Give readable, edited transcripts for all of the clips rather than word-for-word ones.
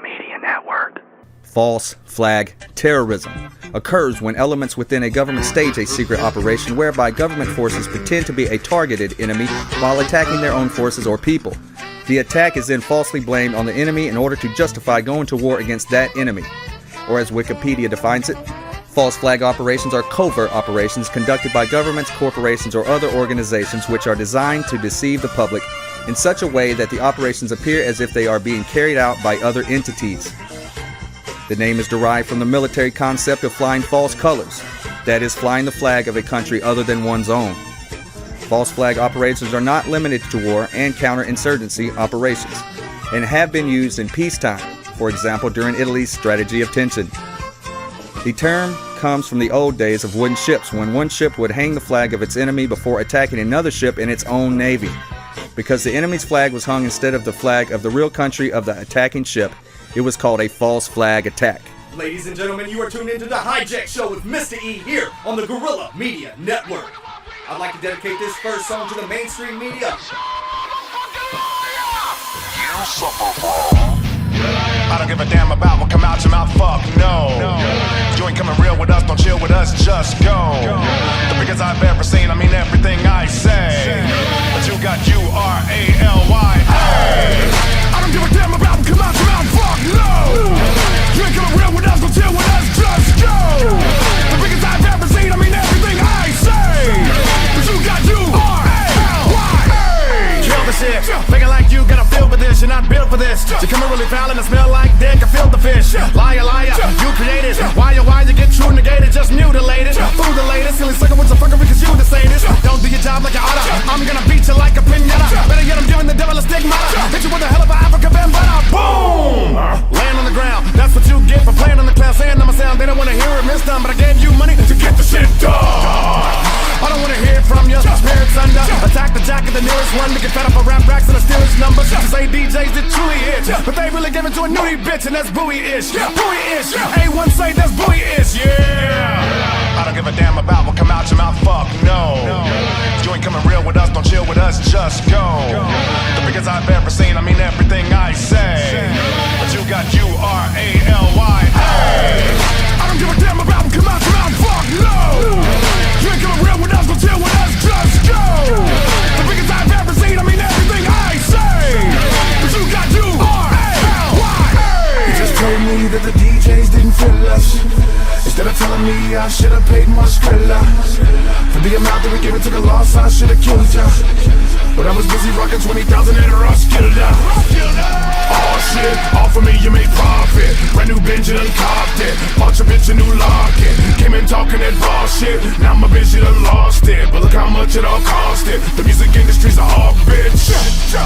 Media Network. False flag terrorism occurs when elements within a government stage a secret operation whereby government forces pretend to be a targeted enemy while attacking their own forces or people. The attack is then falsely blamed on the enemy in order to justify going to war against that enemy. Or as Wikipedia defines it, false flag operations are covert operations conducted by governments, corporations, or other organizations which are designed to deceive the public in such a way that the operations appear as if they are being carried out by other entities. The name is derived from the military concept of flying false colors, that is, flying the flag of a country other than one's own. False flag operations are not limited to war and counterinsurgency operations, and have been used in peacetime, for example during Italy's strategy of tension. The term comes from the old days of wooden ships, when one ship would hang the flag of its enemy before attacking another ship in its own navy. Because the enemy's flag was hung instead of the flag of the real country of the attacking ship, it was called a false flag attack. Ladies and gentlemen, you are tuned into the Hijack Show with Mr. E here on the Guerrilla Media Network. I'd like to dedicate this first song to the mainstream media. I don't give a damn about what come out your mouth, fuck no. You ain't coming real with us, don't chill with us, just go. The biggest I've ever seen, I mean everything I say. But you got U-R-A-L-Y-A. I don't give a damn about what come out your mouth, fuck no. You ain't coming real with us, don't chill with us, just go. The biggest I've ever seen, I mean everything I say. But you got U-R-A-L-Y-A. Kill the shit, thinking like you gotta feel for this, you're not built for this. You coming really foul and it smell like dick, I feel the fish. Liar, liar, you created. Why you get true negated, just mutilated. Fool the latest, silly sucker with some fuckery cause you the sadist. Don't do your job like you oughta, I'm gonna beat you like a pinata. Better yet, I'm giving the devil a stigmata. Hit you with a hell of a Africa bambata. Boom! Land on the ground, that's what you get for playing on the clown. Saying I'm a sound, they don't wanna hear it, miss them. But I gave you money to get the shit done. I don't wanna hear it from you, spirits under. Attack the jack of the nearest one to get fed up of rap racks and the steerage numbers. To say DJs that truly hit, but they really give it to a nudie bitch and that's buoy-ish. Buoy-ish, A1 say that's buoy-ish, yeah. I don't give a damn about what come out your mouth, fuck no. You ain't coming real with us, don't chill with us, just go. The biggest I've ever seen, I mean everything I say. But you got U-R-A-L-Y-A. I don't give a damn about what come out your mouth, fuck no. You ain't coming real with us, don't chill with us, just go. The biggest I've ever seen, I mean everything I say. But you got U-R-A-L-Y-A. You just told me that the DJs didn't feel us. Instead of telling me I should've paid my Skrilla. For the amount that we gave it to the loss, I should've killed ya. But I was busy rocking 20,000 at a Roskilde. Oh shit, all for me you made profit. Brand new Benz, you done copped it. Bought your bitch a new locket. Came in talking that raw shit. Now my bitch, you done lost it. But look how much it all cost it. The music industry's a hog, bitch.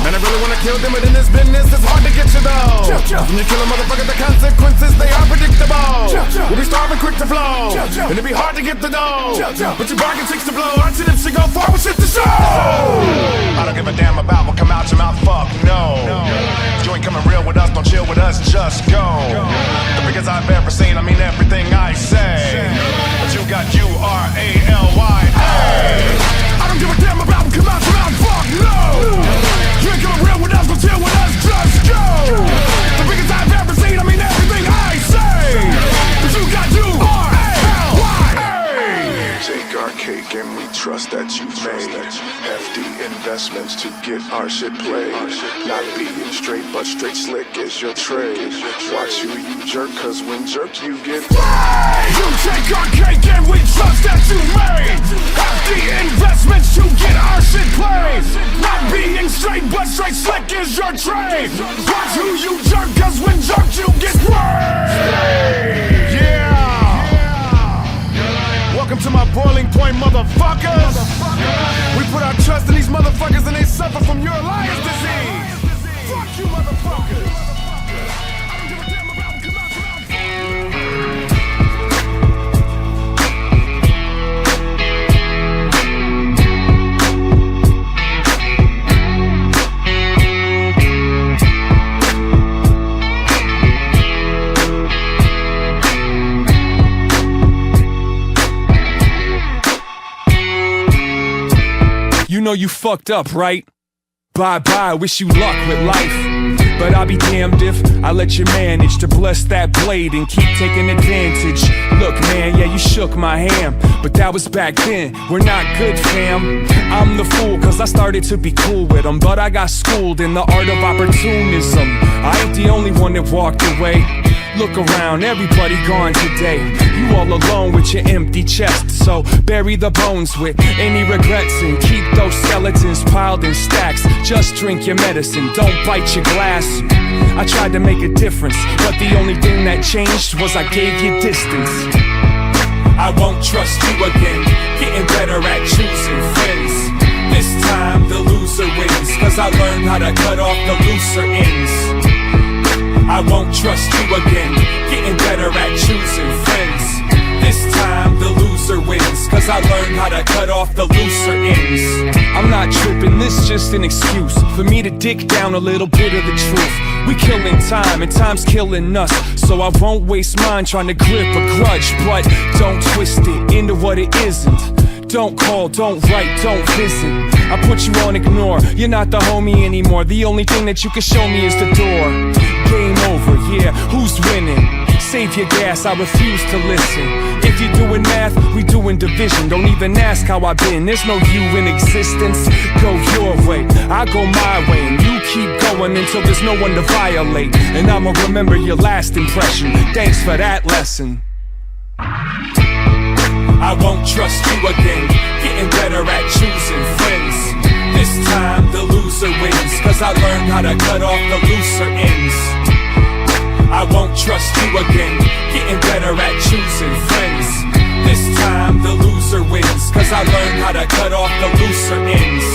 Man, I really wanna kill them, but in this business it's hard to get you though. When you kill a motherfucker, the consequences, they are predictable. We'll be starving quick to flow, and it'll be hard to get the dough. But your bargain takes to blow. Our tips should go far with shit to show. I don't give a damn about what come out your mouth, fuck no. You ain't coming real with us, don't chill with us, just go. The biggest I've ever seen, I mean everything I say. But you got U-R-A-L-Y-A. I don't give a damn about what come out your mouth, fuck no. You ain't coming real with us, don't chill with us, just go. The biggest I've ever seen, I mean everything I say. But you got U-R-A-L-Y-A. Take our cake and we trust that you made hefty investments to get our shit played. Not being straight, but straight slick is your trade. Watch who you jerk, cause when jerked you get played. You take our cake and we trust that you made hefty investments to get our shit played. Not being straight, but straight slick is your trade. Watch who you jerk, cause when jerked you get played. Yeah. Welcome to my boiling point, motherfuckers. We put our trust in these motherfuckers and they suffer from your alliance disease. Fuck you, motherfuckers. You know you fucked up, right? Bye-bye, wish you luck with life. but I'll be damned if I let you manage to bless that blade and keep taking advantage. Look man, yeah you shook my hand, but that was back then, we're not good fam. I'm the fool cause I started to be cool with them, but I got schooled in the art of opportunism. I ain't the only one that walked away. Look around, everybody gone today. You all alone with your empty chest, so bury the bones with any regrets and keep those skeletons piled in stacks. Just drink your medicine, don't bite your glass. I tried to make a difference, but the only thing that changed was I gave you distance. I won't trust you again, getting better at choosing friends. This time the loser wins, cause I learned how to cut off the looser ends. I won't trust you again, getting better at choosing friends. This time the loser wins, cause I learned how to cut off the looser ends. I'm not tripping, this just an excuse for me to dig down a little bit of the truth. We killing time and time's killing us, so I won't waste mine trying to grip a grudge. But don't twist it into what it isn't. Don't call, don't write, don't visit. I put you on ignore, you're not the homie anymore. The only thing that you can show me is the door. Game over, yeah, who's winning? Save your gas, I refuse to listen. If you're doing math, we doing division. Don't even ask how I've been, there's no you in existence. Go your way, I go my way, and you keep going until there's no one to violate. And I'ma remember your last impression, thanks for that lesson. I won't trust you again, getting better at choosing friends. This time the loser wins, cause I learned how to cut off the looser ends. I won't trust you again, getting better at choosing friends. This time the loser wins, cause I learned how to cut off the looser ends.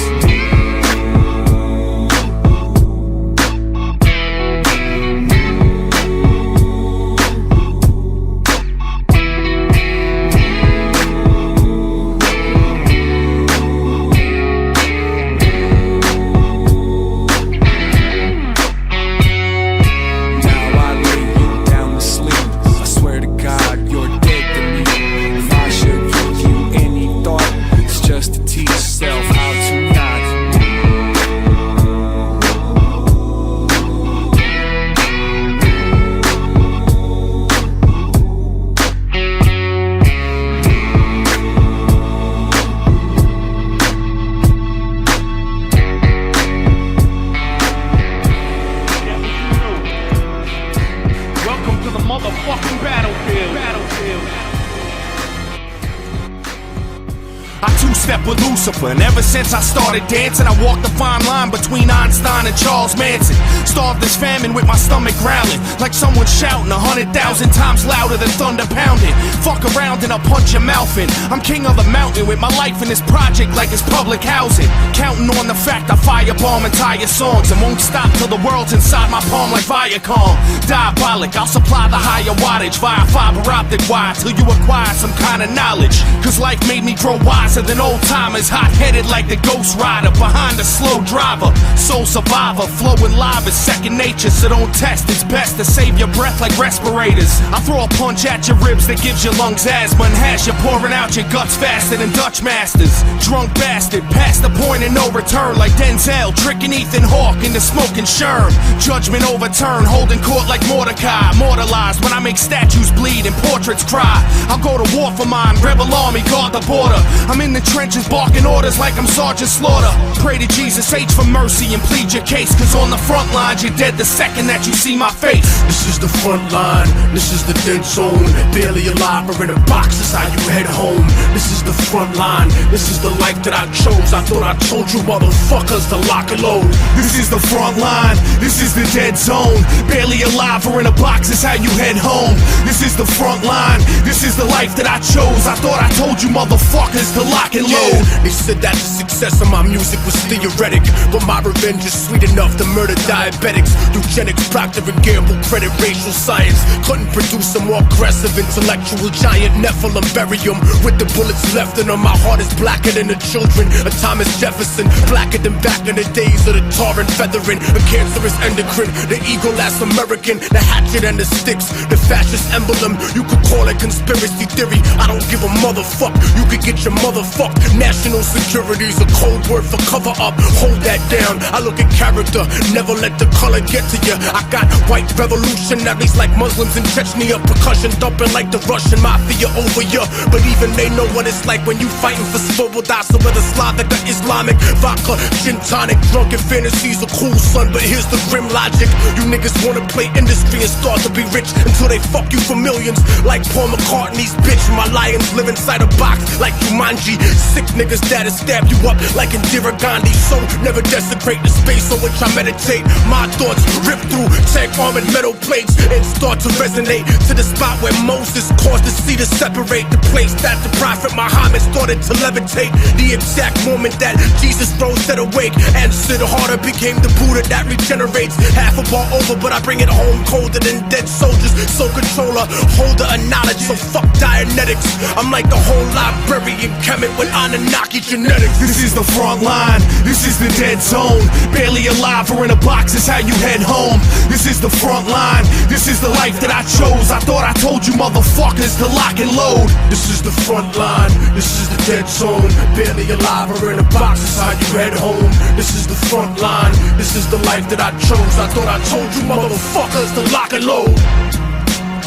With Lucifer, and ever since I started dancing, I walked the fine line between Einstein and Charles Manson. Starved this famine with my stomach growling, like someone shouting 100,000 times louder than thunder pounding. Fuck around and I'll punch your mouth in. I'm king of the mountain with my life in this project like it's public housing. Counting on the fact I firebomb entire songs and won't stop till the world's inside my palm like Viacom. Diabolic, I'll supply the higher wattage via fiber optic wire till you acquire some kind of knowledge. Cause life made me grow wiser than old timers, hot-headed like the Ghost Rider behind a slow driver. Soul survivor, flowing live is second nature, so don't test. It's best to save your breath like respirators. I throw a punch at your ribs that gives your lungs asthma and has you pouring out your guts faster than Dutch masters. Drunk bastard, past the point of no return like Denzel, tricking Ethan Hawke into smoking Sherm. Judgment overturned, holding court like Mordecai. Immortalized when I make statues bleed and portraits cry. I'll go to war for mine, rebel army, guard the border. I'm in the trenches barking orders like I'm Sergeant Slaughter. Pray to Jesus H for mercy and plead your case, cause on the front lines you're dead the second that you see my face. This is the front line, this is the dead zone. Barely alive or in a box is how you head home. This is the front line, this is the life that I chose. I thought I told you motherfuckers to lock and load. This is the front line, this is the dead zone. Barely alive or in a box is how you head home. This is the front line, this is the life that I chose. I thought I told you motherfuckers to lock and load. They said that the success of my music was theoretic, but my revenge is sweet enough to murder diabetics. Eugenics, Procter & Gamble, credit racial science. Couldn't produce a more aggressive intellectual giant. Nephilim, bury him with the bullets left in him. My heart is blacker than the children of Thomas Jefferson, blacker than back in the days of the tar and feathering. A cancerous endocrine, the eagle last American, the hatchet and the sticks, the fascist emblem. You could call it conspiracy theory, I don't give a motherfuck. You could get your mother fucked. National security's a code word for cover up. Hold that down. I look at character, never let the color get to you. I got white revolutionaries like Muslims in Chechnya, percussion dumping like the Russian mafia over you. But even they know what it's like when you fighting for svoboda. So whether Slavic or Islamic, vodka, gin tonic, drunken fantasies are cool, son. But here's the grim logic: you niggas wanna play industry and start to be rich until they fuck you for millions. Like Paul McCartney's bitch. My lions live inside a box like Jumanji. Sick niggas that'll stab you up like Indira Gandhi. So never desecrate the space on which I meditate. My thoughts rip through tank armored metal plates and start to resonate to the spot where Moses caused the sea to separate. The place that the prophet Muhammad started to levitate. The exact moment that Jesus rose set awake. Answered harder, became the Buddha that regenerates. Half a bar over, but I bring it home colder than dead soldiers. So controller, holder of knowledge. So fuck Dianetics. I'm like the whole librarian Kemet with Anunnaki genetics. This is the front line, this is the dead zone. Barely alive or in a box is how you head home. This is the front line, this is the life that I chose. I thought I told you motherfuckers to lock and load. This is the front line, this is the dead zone. Barely alive or in a box is how you head home. This is the front line, this is the life that I chose. I thought I told you motherfuckers to lock and load.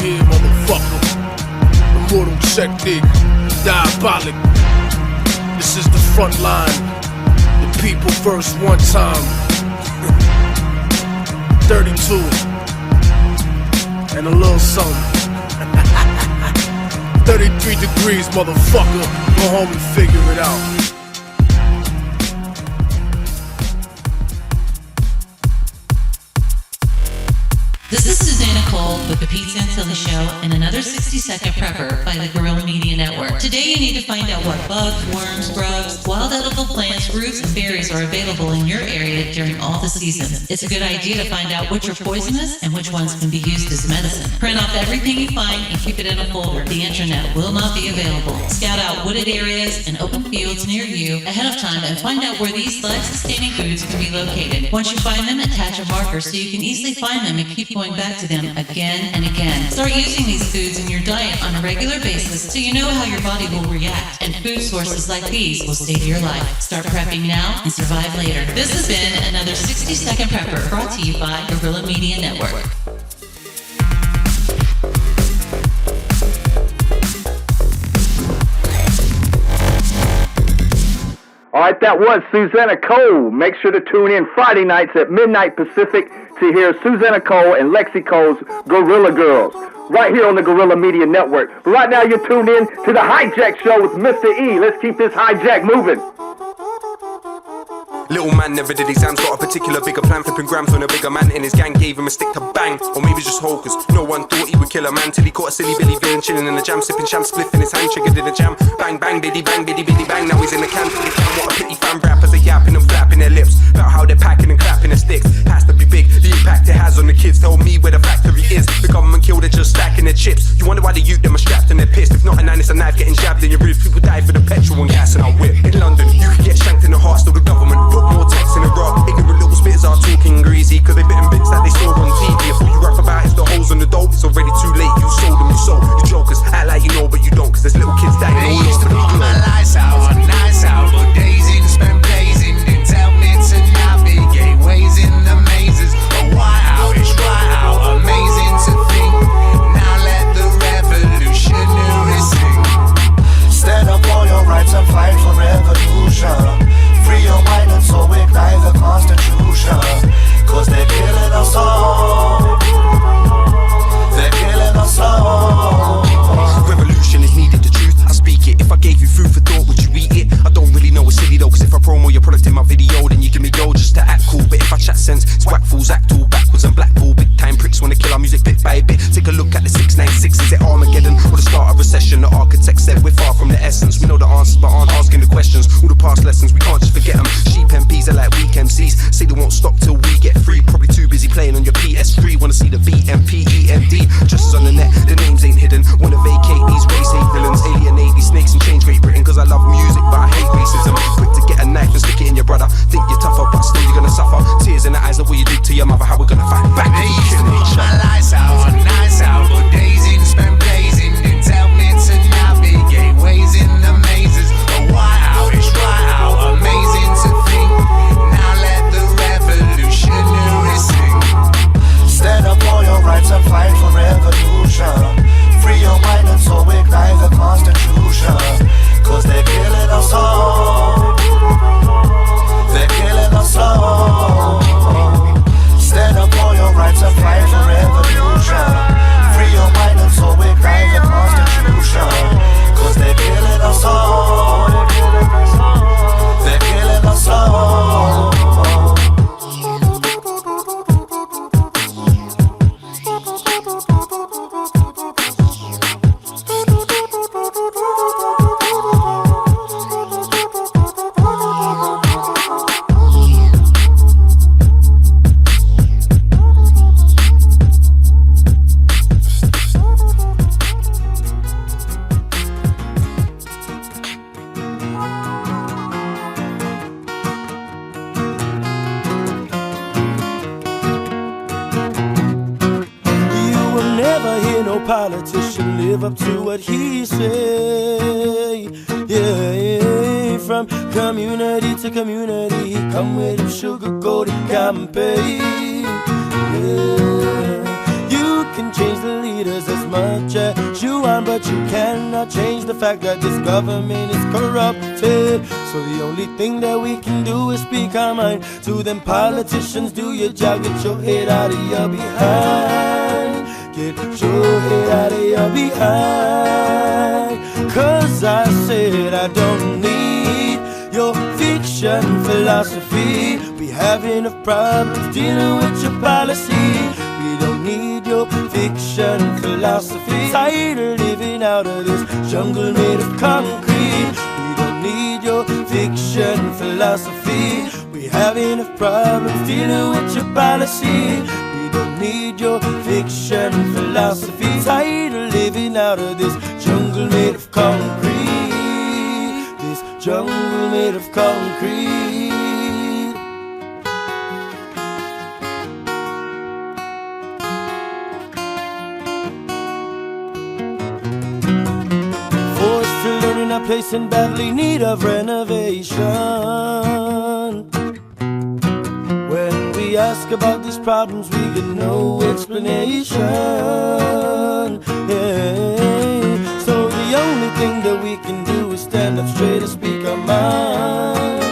Yeah, motherfucker. Immortal technique, diabolic. This is the front line. The people first one time. 32 and a little something. 33 degrees, motherfucker. Go home and figure it out. This is Susanna Cole with the Pete Santilli Show and another 60-second prepper by the Guerrilla Media Network. Today you need to find out what bugs, worms, grubs, wild edible plants, roots, and berries are available in your area during all the seasons. It's a good idea to find out which are poisonous and which ones can be used as medicine. Print off everything you find and keep it in a folder. The internet will not be available. Scout out wooded areas and open fields near you ahead of time and find out where these life-sustaining foods can be located. Once you find them, attach a marker so you can easily find them and keep going back to them again and again. Start using these foods in your diet on a regular basis so you know how your body will react, and food sources like these will save your life. Start prepping now and survive later. This has been another 60-second prepper brought to you by Guerrilla Media Network. All right, that was Susanna Cole. Make sure to tune in Friday nights at midnight Pacific to hear Susanna Cole and Lexi Cole's Gorilla Girls, right here on the Guerrilla Media Network. But right now you're tuned in to the Hijack Show with Mr. E. Let's keep this hijack moving. Little man never did exams, got a particular bigger plan, flipping grams when a bigger man in his gang gave him a stick to bang. Or maybe just hokers, no one thought he would kill a man till he caught a silly Billy villain chilling in the jam, sipping sham, spliff in his hand, triggered in the jam. Bang bang biddy bang biddy biddy bang, now he's in the can. What a pity fan rappers are yapping and flapping their lips about how they're packing and clapping their sticks. Has to be big, the impact it has on the kids. Tell me where the factory is. The government killed it, just stacking their chips. You wonder why the youth them are strapped and they're pissed. If not a nine, it's a knife getting jabbed in your ribs. People die for the petrol and gas and our whip. In London, you can get shanked in the heart, still the government put more text in the rock. Ignorant little spitters are talking greasy, cause they bitten bits that they saw on TV. If all you rap about is the holes on the dope, it's already too late. You sold them, you sold. You jokers act like you know, but you don't, cause there's little kids dying all over the globe. My lights out on nights out, but days in spent blazing. Didn't tell me to navigate ways in the mazes. A white out, it's right out, amazing to think. Now let the revolutionary sing. Stand up for your rights and fight for revolution. Free your mind and so ignite the Constitution. Cause they're killing us all. They're killing us all. Revolution is needed, the truth, I speak it. If I gave you food for thought, would you eat it? I don't really know, it's silly though, cause if I promo your product in my video, then you give me gold just to act cool. But if I chat sense, it's whack fools act all backwards and blackpool. Big time pricks wanna kill our music bit by bit. Take a look at the 696, is it Armageddon or the start of recession? The architect said we're far from the essence. We know the answers but aren't asking the questions. All the past lessons, we can't just forget them. Sheep MPs are like weak MCs, say they won't stop till we get free. Probably too busy playing on your PS3, wanna see the BMPEMD. Just as on the net, the names ain't hidden. Wanna vacate these race hate villains, alienate these snakes and change Great Britain. Cause I love music but I hate racism. Quick to get a knife and stick it in your brother. Think you're tougher but still you're gonna suffer. Tears in the eyes of what you did to your mother. How we gonna fight back? They used to put my lights out on nights out, but days in spent blazing. never hear no politician live up to what he say. Yeah, from community to community, he come with him sugar-coated campaign. Yeah, you can change the leaders as much as you want, but you cannot change the fact that this government is corrupted. So the only thing that we can do is speak our mind to them politicians. Do your job, get your head out of your behind. Get your head out of your behind. Cause I said I don't need your fiction philosophy. We have enough problems dealing with your policy. We don't need your fiction philosophy. Tired of living out of this jungle made of concrete. We don't need your fiction philosophy. We have enough problems dealing with your policy. We don't need your fiction philosophy. Tired of living out of this jungle made of concrete. This jungle made of concrete. Forced to learn in a place in badly need of renovation. When we ask about these problems, we get no explanation. Yeah. So the only thing that we can do is stand up straight and speak our minds.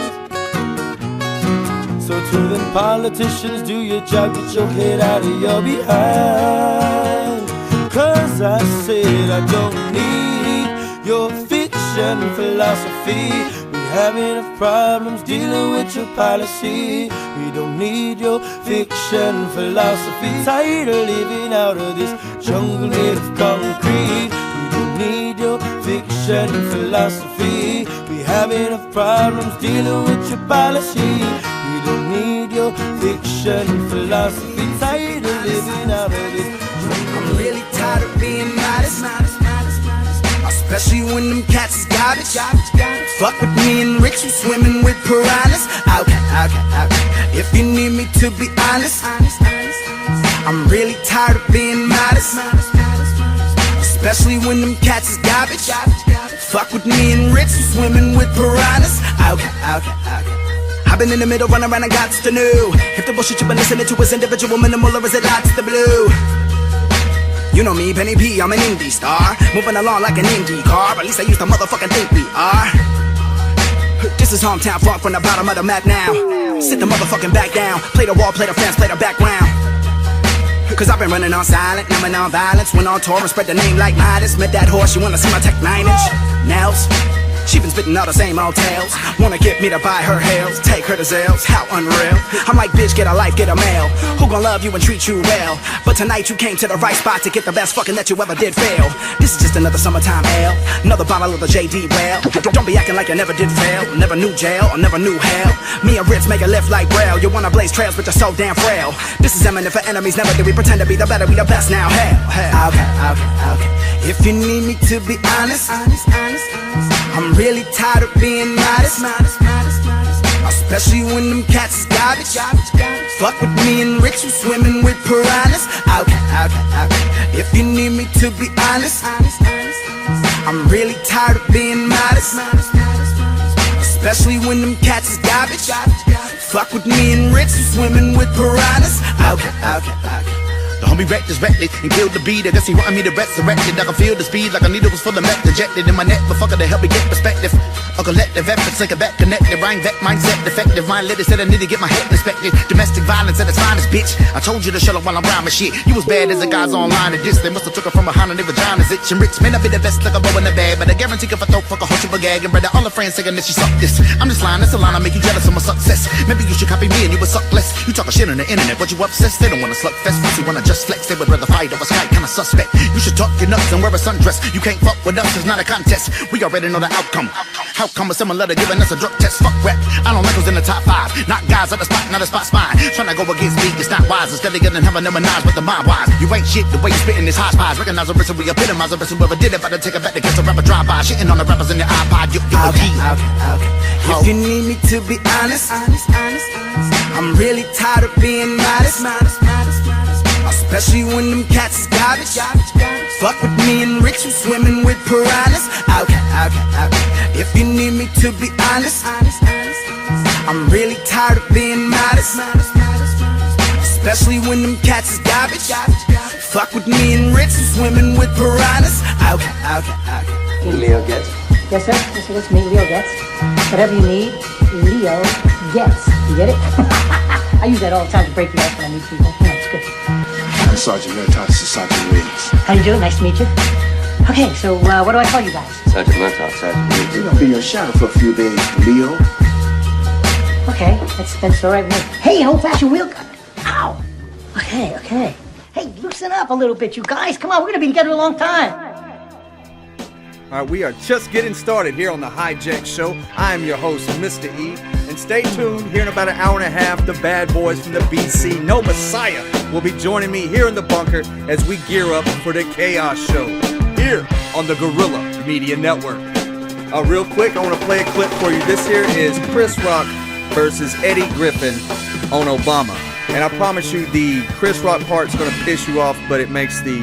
So to them politicians, do your job, get your head out of your behind. Cause I said I don't need your fiction philosophy. We have enough problems dealing with your policy. We don't need your fiction philosophy. Tired of living out of this jungle made of concrete. We don't need your fiction philosophy. We have enough problems dealing with your policy. We don't need your fiction philosophy. Tired of living out of this jungle. I'm really tired of being modest, especially when them cats is garbage. Fuck with me and Rich, you swimming with piranhas. Okay. If you need me to be honest, I'm really tired of being modest, especially when them cats is garbage. Fuck with me and Rich, you swimming with piranhas. Okay. I've been in the middle, running around and got to know if the bullshit you've been listening to is individual, minimal, or is it lots the blue? You know me, Penny P, I'm an indie star, moving along like an indie car. At least I used to motherfucking think we are. This is hometown funk from the bottom of the map now. Sit the motherfucking back down. Play the wall, play the fans, play the background. Cause I've been running on silent, numbing on violence. Went on tour and spread the name like Midas. Met that horse, you wanna see my tech 9-inch nails? She been spitting all the same old tales. Wanna get me to buy her hails, take her to Zales, how unreal. I'm like, bitch, get a life, get a mail. Who gon' love you and treat you well? But tonight you came to the right spot to get the best fucking that you ever did fail. This is just another summertime ale, another bottle of the JD well. Don't be acting like you never did fail, never knew jail or never knew hell. Me and Ritz make a lift like Braille. You wanna blaze trails but you're so damn frail. This is eminent for enemies, never did we pretend to be the better, we the best now. Hell. Okay. If you need me to be honest, I'm really tired of being modest, especially when them cats is garbage. Fuck with me and Rich, you swimming with piranhas. Okay. If you need me to be honest, I'm really tired of being modest, especially when them cats is garbage. Fuck with me and Rich, you swimming with piranhas. Okay. The homie wrecked his reckless and killed the beat. I guess he wanted me to resurrect it. I can feel the speed like a needle was full of meth ejected in my neck. But fucker to help me get perspective. A collective effort, take it back, connected. Rhyme vet, mindset defective. Mind lit, said I need to get my head inspected. Domestic violence at its finest, bitch. I told you to shut up while I'm rhyming shit. You was bad as the guys online and this. They must've took her from behind and their vaginas itching. Rich may not be the best like a bow in the bag, but I guarantee if I throw fuck a whole triple gag. And brother, all her friends saying that she sucked this. I'm just lying, that's a line I make you jealous of my success. Maybe you should copy me and you would suck less. You talking shit on the internet, but you obsessed. They don't wanna slug fest, pussy wanna just flex. They would rather fight over Skype, kinda suspect. You should tuck your nuts and wear a sundress. You can't fuck with us, it's not a contest. We already know the outcome. How come a similar to giving us a drug test? Fuck rap, I don't like who's in the top 5. Not guys at the spot, not a spot spine. Tryna go against me, it's not wise. Instead of getting have a number 9s with the mind wise. You ain't shit, the way you spitting is hot spies. Recognize the risk and we epitomize the risk whoever did it. But to take it back to get a rapper drive-by. Shitting on the rappers in your iPod, you Okay. If you need me to be honest, I'm really tired of being modest, Especially when them cats is garbage. Fuck with me and Rich, who swimming with piranhas. Okay. If you need me to be honest, I'm really tired of being modest. Especially when them cats is garbage. Fuck with me and Rich, who swimming with piranhas. Okay. Leo gets. Yes, sir. Yes, it's me, Leo gets. Whatever you need, Leo gets. You get it? I use that all the time to break the ice when I meet people. It's good. I'm Sergeant Murtaugh. This is Sergeant Williams. How you doing? Nice to meet you. Okay, so what do I call you guys? Sergeant Murtaugh, Sergeant Williams. You're gonna be your sheriff for a few days, Leo. Okay, that's all right with me. Hey, an old-fashioned wheel gun. Ow! Okay. Hey, loosen up a little bit, you guys. Come on, we're gonna be together a long time. All right, we are just getting started here on the Hijack Show. I am your host, Mr. E. And stay tuned. Here in about an hour and a half, the bad boys from the BC, No Messiah, will be joining me here in the bunker as we gear up for the Chaos Show here on the Guerrilla Media Network. Real quick, I want to play a clip for you. This here is Chris Rock versus Eddie Griffin on Obama. And I promise you, the Chris Rock part's going to piss you off, but it makes the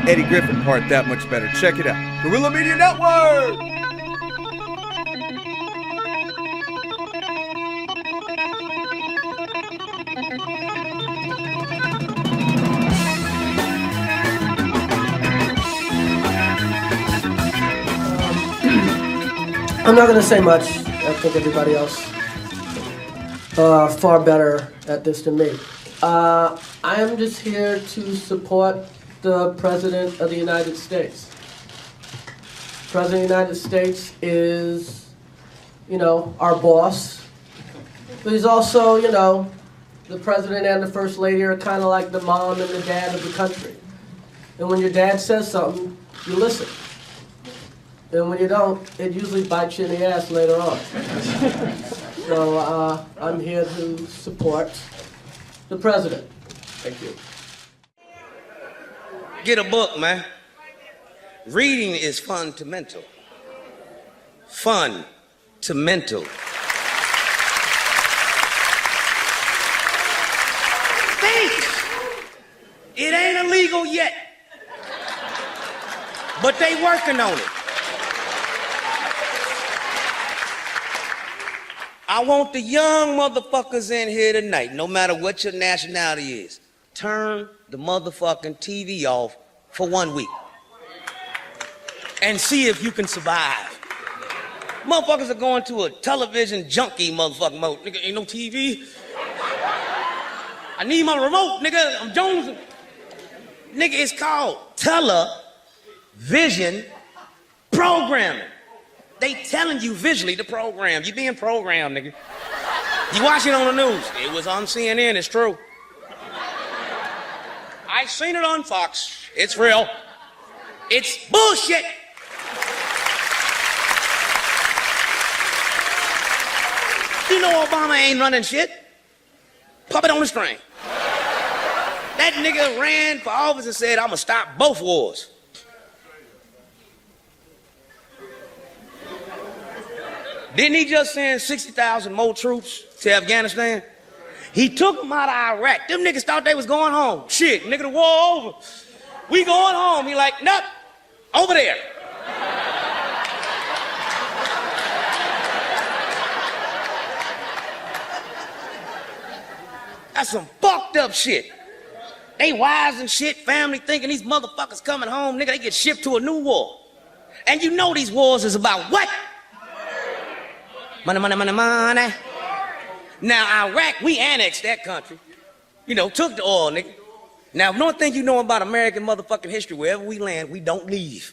Eddie Griffin part that much better. Check it out. Guerrilla Media Network! I'm not going to say much. I think everybody else far better at this than me. I am just here to support the President of the United States. The President of the United States is, our boss. But he's also, the President and the First Lady are kind of like the mom and the dad of the country. And when your dad says something, you listen. And when you don't, it usually bites you in the ass later on. So I'm here to support the president. Thank you. Get a book, man. Reading is fun to mental. Fun to mental. Think! It ain't illegal yet. But they working on it. I want the young motherfuckers in here tonight, no matter what your nationality is, turn the motherfucking TV off for 1 week and see if you can survive. Motherfuckers are going to a television junkie motherfucking mode. Nigga, ain't no TV. I need my remote, nigga. I'm Jones. Nigga, it's called television programming. They telling you visually to program. You being programmed, nigga. You watch it on the news. It was on CNN, it's true. I seen it on Fox. It's real. It's bullshit. You know Obama ain't running shit. Puppet on the string. That nigga ran for office and said, I'ma stop both wars. Didn't he just send 60,000 more troops to Afghanistan? He took them out of Iraq. Them niggas thought they was going home. Shit, nigga, the war over. We going home. He like, nope, over there. That's some fucked up shit. They wives and shit, family thinking these motherfuckers coming home, nigga, they get shipped to a new war. And you know these wars is about what? Money, money, money, money. Now, Iraq, we annexed that country. Took the oil, nigga. Now, if one thing you know about American motherfucking history, wherever we land, we don't leave.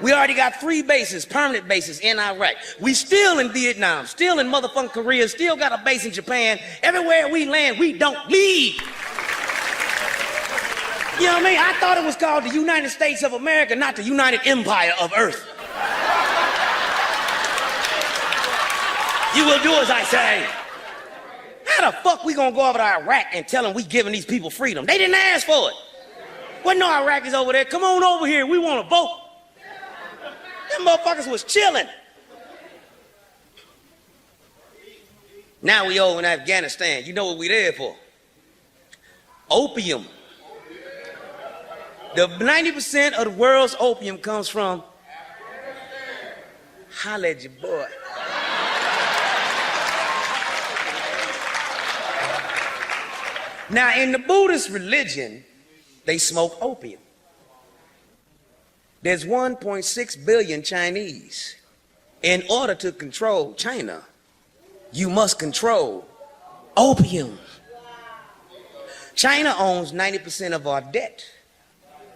We already got 3 bases, permanent bases in Iraq. We still in Vietnam, still in motherfucking Korea, still got a base in Japan. Everywhere we land, we don't leave. You know what I mean? I thought it was called the United States of America, not the United Empire of Earth. You will do as I say. How the fuck we gonna go over to Iraq and tell them we giving these people freedom? They didn't ask for it. Wasn't no Iraqis over there. Come on over here. We want to vote. Them motherfuckers was chilling. Now we over in Afghanistan. You know what we there for? Opium. The 90% of the world's opium comes from. Holla at your boy. Now, in the Buddhist religion, they smoke opium. There's 1.6 billion Chinese. In order to control China, you must control opium. China owns 90% of our debt.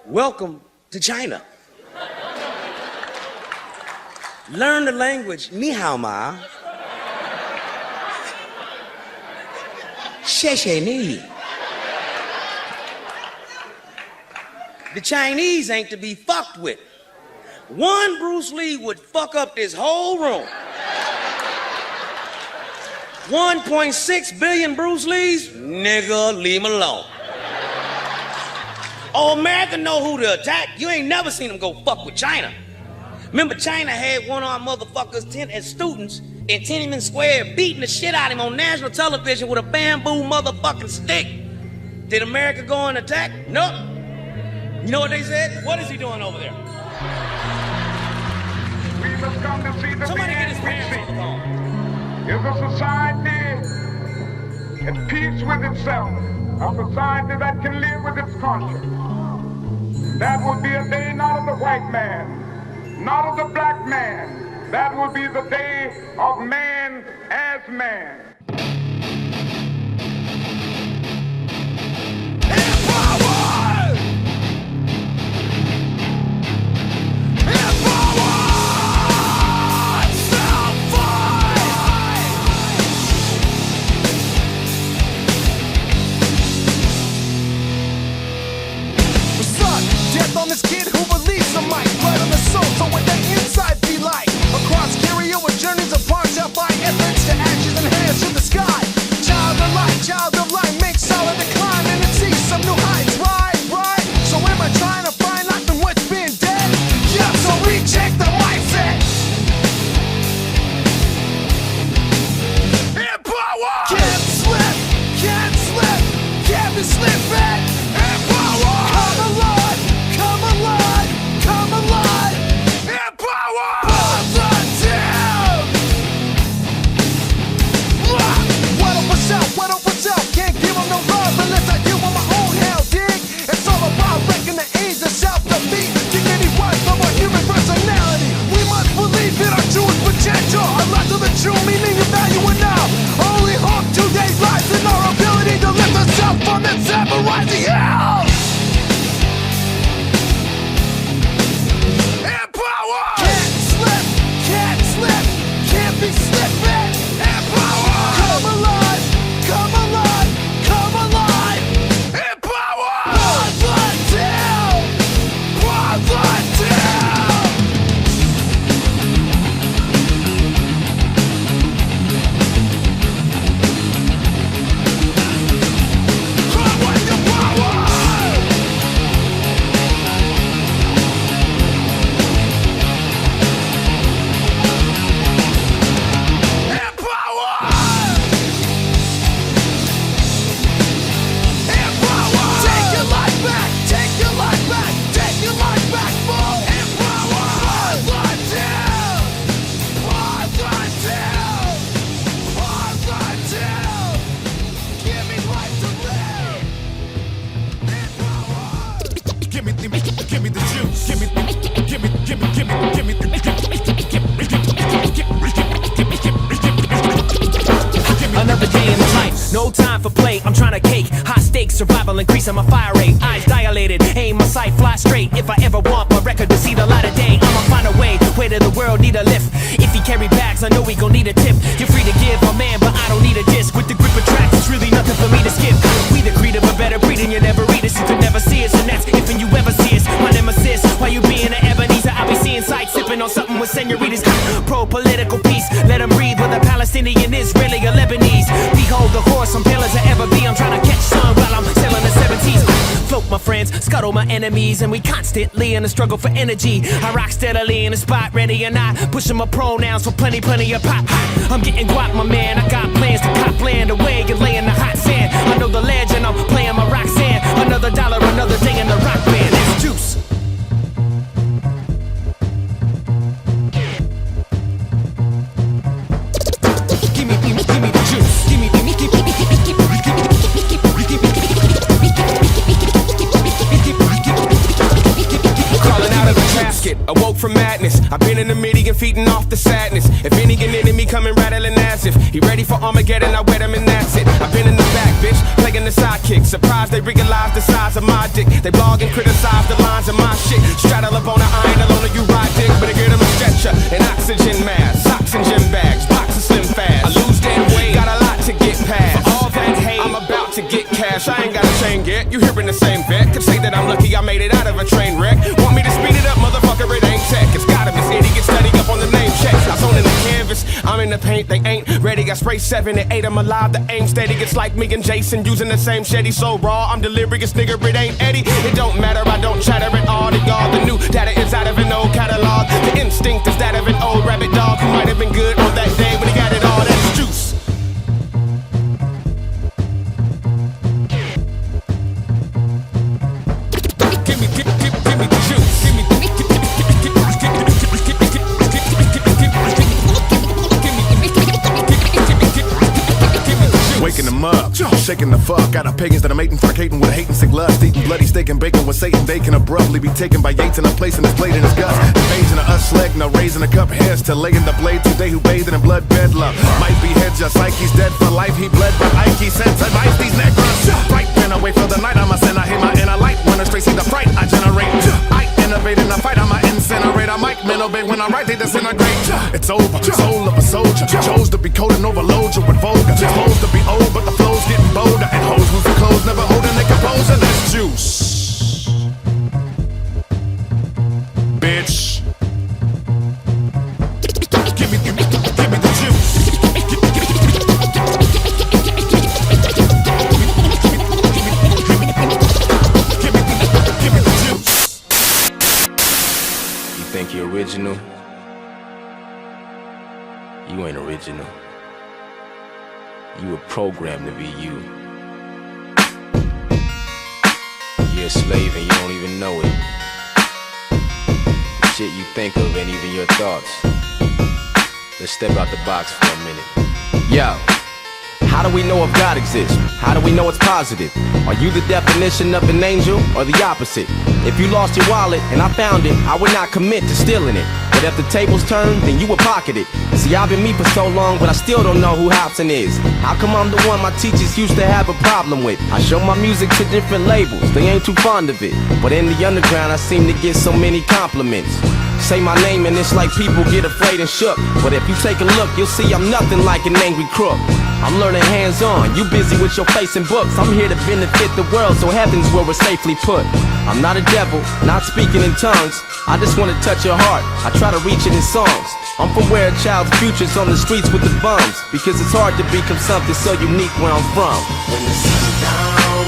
Welcome to China. Learn the language, ni hao ma. Xie xie ni. The Chinese ain't to be fucked with. One Bruce Lee would fuck up this whole room. 1.6 billion Bruce Lees? Nigga, leave him alone. Oh, America know who to attack. You ain't never seen them go fuck with China. Remember, China had one of our motherfuckers as students in Tiananmen Square beating the shit out of him on national television with a bamboo motherfucking stick. Did America go and attack? Nope. You know what they said? What is he doing over there? We must come to see the Somebody get his pants on the phone. Is a society at peace with itself, a society that can live with its conscience. That will be a day not of the white man, not of the black man. That will be the day of man as man. On this kid who believes a mic, blood on the soul, so what that inside be like. Across stereo with journeys apart, out by efforts to ashes and hands to the sky. Child of light, make solid decline and it sees some new heights, right? So am I trying to find life in what's been dead? Yeah, so recheck the mindset. Empower! Can't slip, can't be slipping. Empower! Come alive! Come alive! Empower! Positive! What up, can't give them no love unless I give them my own hell, dig? It's all about wrecking the age of self-defeat. Dignity worth of our human personality. We must believe in our truest potential. Alive to the true meaning and value of now. Only hope today's lies in our ability to lift ourselves from this ever-rising hell. Can't be slipping. Empower! Come alive! Empower! Positive! Come with the power! Give me the juice. Give me the Another day in life, no time for play. I'm trying to cake, high stakes, survival increasing my fire rate. Eyes dilated, aim my sight, fly straight. If I ever want my record to see the light of day, I'ma find a way. Where did the world need a lift? If he carry bags, I know we gon' need a tip. You're free to give, my man, but I don't need a disc. With the grip of tracks, it's really nothing for me to skip. We the creed of a better breed, and you never read us. You could never see us, and that's if and you ever see us. My nemesis, why you being an Ebenezer? I'll be seeing sights, sipping on something with senoritas. Pro-political peace, let them breathe. Whether Palestinian, Israeli, or Lebanese. Behold the horse, I'm pale as I ever be. I'm trying to catch sun while I'm sailing the 70s. Float my friends, scuttle my enemies, and we constantly in a struggle for energy. I rock steadily in the spot, ready or not, pushing my pronouns for plenty of pop. I'm getting guap, my man. I got plans to cop land away and lay in the hot sand. I know the legend, I'm playing my rock sand. Another dollar, another day in the rock band. It's juice. awoke from madness. I've been in the midi and feeding off the sadness. If any an enemy coming rattling as if he ready for Armageddon, I wet him and that's it. I've been in the back, bitch, playing the sidekick. Surprised they realize the size of my dick. They blog and criticize the lines of my shit. Straddle up on the iron alone or you ride dick. Better get him a stretcher, an oxygen mask, socks and gym bags, box of slim fast. I lose dead weight, got a lot to get past. For all that hate, I'm about to get cash. I ain't got a chain yet, you hearing the same vet. Could say that I'm lucky I made it out of a train wreck. Want me to speed it up, motherfucker, it ain't tech. It's gotta be idiot study up on the name checks. I zone in the canvas, I'm in the paint, they ain't ready. I spray 7 and 8, I'm alive, the aim steady. It's like me and Jason using the same shetty. So raw, I'm delirious, nigga, it ain't Eddie. It don't matter, I don't chatter at all. The y'all, the new data is out of an old catalog. The instinct is that of an old rabbit dog who might have been good on that day when he got it all. That's juice. Give me the juice. Waking them up, shaking the fuck out of pagans that I'm mating, fornicating with a hating sick lust, eating bloody steak and bacon with Satan. They can abruptly be taken by Yates and I'm placing his blade in his guts. Invasion of us leg, no raising a cup, hairs to laying the blade today who bathed in blood bed love. Might be head just like he's dead for life, he bled but Ike, he sent to knife these necros. Right, ran away for the night, I'm a sin, I hit my inner light, wanna straight see the fright I generate. I innovate in the fight, I'm a incinerator, Mike men obey when I write, they disintegrate. It's over, soul of a soldier, chose to be cold and overload you with vulgar. Supposed to be old, but the flow's getting bolder, and hoes lose their clothes, never holding their composure. That's juice, bitch. Give me the juice. Give me the juice. You think you're original? You ain't original. You were programmed to be you. You're a slave and you don't even know it. The shit you think of ain't even your thoughts. Let's step out the box for a minute. Yo, how do we know if God exists? How do we know it's positive? Are you the definition of an angel or the opposite? If you lost your wallet and I found it, I would not commit to stealing it. But if the tables turn, then you would pocket it. See, I've been me for so long, but I still don't know who Hobson is. How come I'm the one my teachers used to have a problem with? I show my music to different labels, they ain't too fond of it. But in the underground, I seem to get so many compliments. Say my name and it's like people get afraid and shook. But if you take a look, you'll see I'm nothing like an angry crook. I'm learning hands-on, you busy with your face and books. I'm here to benefit the world, so heaven's where we're safely put. I'm not a devil, not speaking in tongues. I just want to touch your heart, I try to reach it in songs. I'm from where a child's future's on the streets with the bums, because it's hard to become something so unique where I'm from. When the sun's down,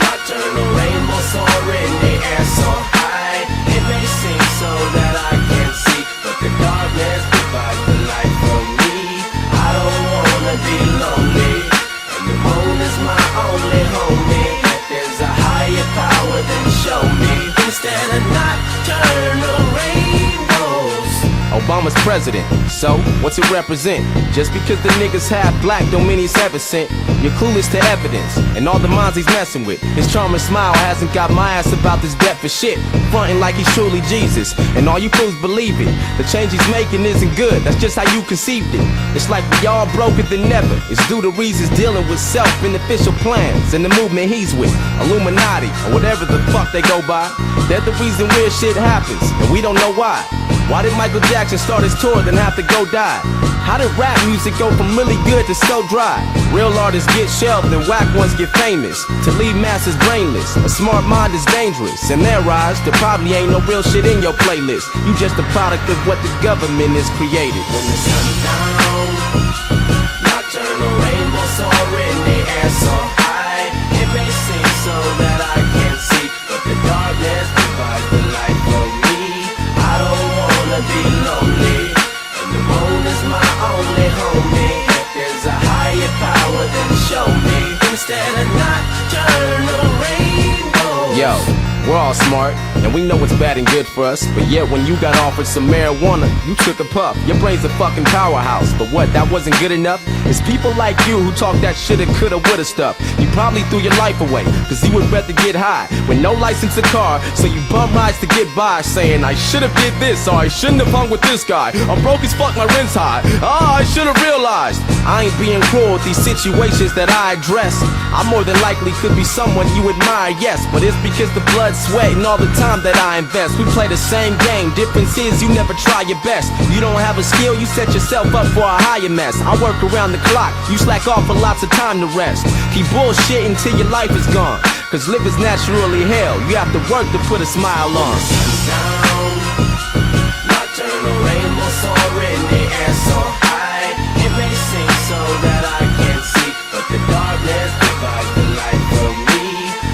nocturnal rainbow soaring in the air so high. It may seem so that I can't see, but the darkness divides the light from me. I don't wanna be lonely, and the moon is my only homie. If there's a higher power, then show me. Instead of nocturnal rainbows. Obama's president, so what's it represent? Just because the niggas half black don't mean he's heaven sent. You're clueless to evidence, and all the minds he's messing with. His charming smile hasn't got my ass about this death for shit. Frontin' like he's truly Jesus, and all you fools believe it. The change he's making isn't good, that's just how you conceived it. It's like we all broker than ever. It's due to reasons dealing with self-beneficial plans and the movement he's with. Illuminati, or whatever the fuck they go by. They're the reason weird shit happens, and we don't know why. Why did Michael Jackson start his tour then have to go die? How did rap music go from really good to so dry? Real artists get shelved and whack ones get famous. To leave masses brainless, a smart mind is dangerous. In their eyes, there probably ain't no real shit in your playlist. You just a product of what the government has created. When the sun's down, nocturnal rainbow soaring in the air so high. It may seem so that I can't see, but the darkness divides the light from me. I don't wanna be lonely, and the moon is my only homie. If there's a higher power, then show me. Instead of nocturnal rainbows. Yo, We're all smart, and we know what's bad and good for us. But yet when you got offered some marijuana, you took a puff. Your brain's a fucking powerhouse. But what, that wasn't good enough? It's people like you who talk that shoulda, coulda, woulda stuff. You probably threw your life away, cause you would rather get high with no license to car. So you bum rides to get by, saying I should've did this, or I shouldn't have hung with this guy. I'm broke as fuck, my rent's high. I should've realized I ain't being cruel with these situations that I address. I more than likely could be someone you admire, yes, but it's because the blood, sweat, and all the time that I invest. We play the same game, difference is you never try your best. You don't have a skill, you set yourself up for a higher mess. I work around the clock, you slack off for lots of time to rest. Keep bullshit until your life is gone, cause living's naturally hell. You have to work to put a smile on. Nocturnal rainbow soaring in the air so high. It may seem so that I can't see, but the darkness provides the light for me.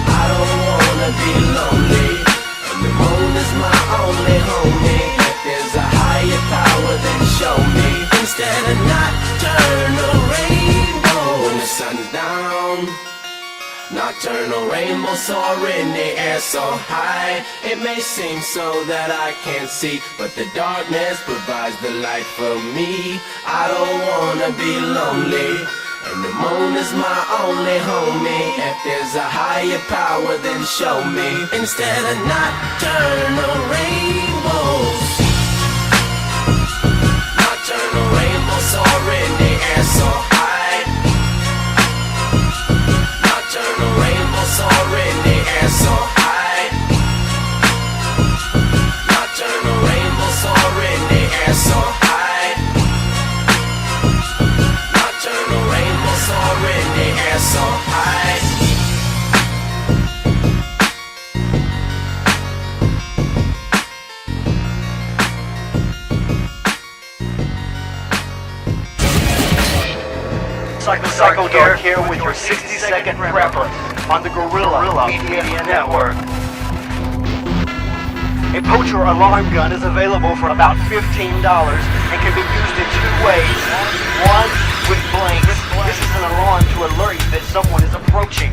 I don't wanna be lonely, and the moon is my only homie. If there's a higher power, then show me. Instead of nocturnal rainbow when the sun's down. Nocturnal rainbow soaring in the air so high. It may seem so that I can't see, but the darkness provides the light for me. I don't wanna be lonely, and the moon is my only homie. If there's a higher power, then show me. Instead of nocturnal rainbows, nocturnal rainbow soaring in the air so high. Nocturnal rainbow soaring in the air so high. Nocturnal rainbow soaring in the air so high. Nocturnal rainbow soaring in the air so high. Psycho Dark here with your 60-second prepper on the Gorilla Media Network. A poacher alarm gun is available for about $15 and can be used in two ways. One, with blanks. This is an alarm to alert you that someone is approaching.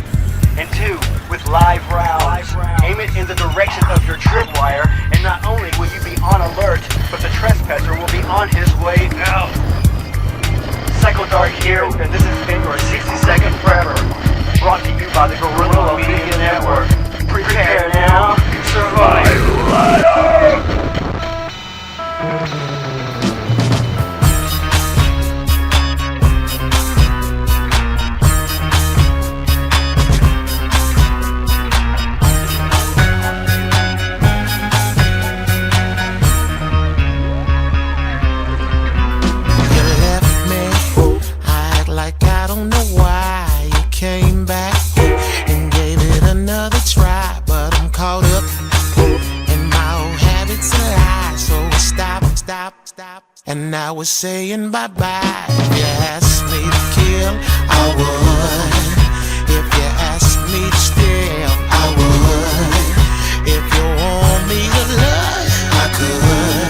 And two, with live rounds. Aim it in the direction of your tripwire, and not only will you be on alert, but the trespasser will be on his way out. Psycho Dark here, and this has been your 60-second prepper, brought to you by the Gorilla Media Network. Prepare now, survive later! And I was saying bye-bye. If you asked me to kill, I would. If you asked me to steal, I would. If you want me to love, I could.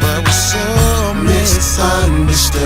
But we're so misunderstood.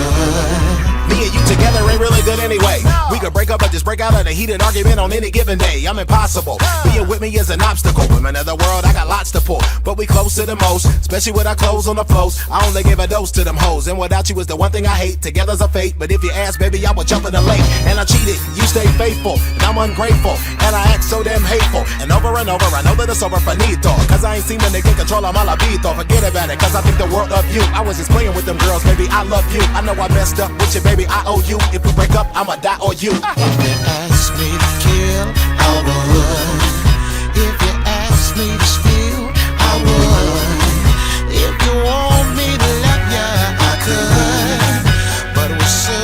Me and you together ain't really good anyway. We could break up or just break out of a heated argument on any given day. I'm impossible. Being with me is an obstacle. Women of the world, I got lots to pull, but we close to the most, especially with our clothes on the floors. I only give a dose to them hoes, and without you is the one thing I hate. Together's a fate, but if you ask, baby, I would jump in the lake. And I cheated, you stay faithful, and I'm ungrateful, and I act so damn hateful. And over, I know that it's over finito, cause I ain't seeming to get control of my libido. Forget about it, cause I think the world of you. I was just playing with them girls, baby, I love you. I know I messed up with you, baby, I owe you. If we break up, I'ma die or you. If you ask me to kill, I would. If you ask me to steal, I would. If you want me to love ya, I could. But we're so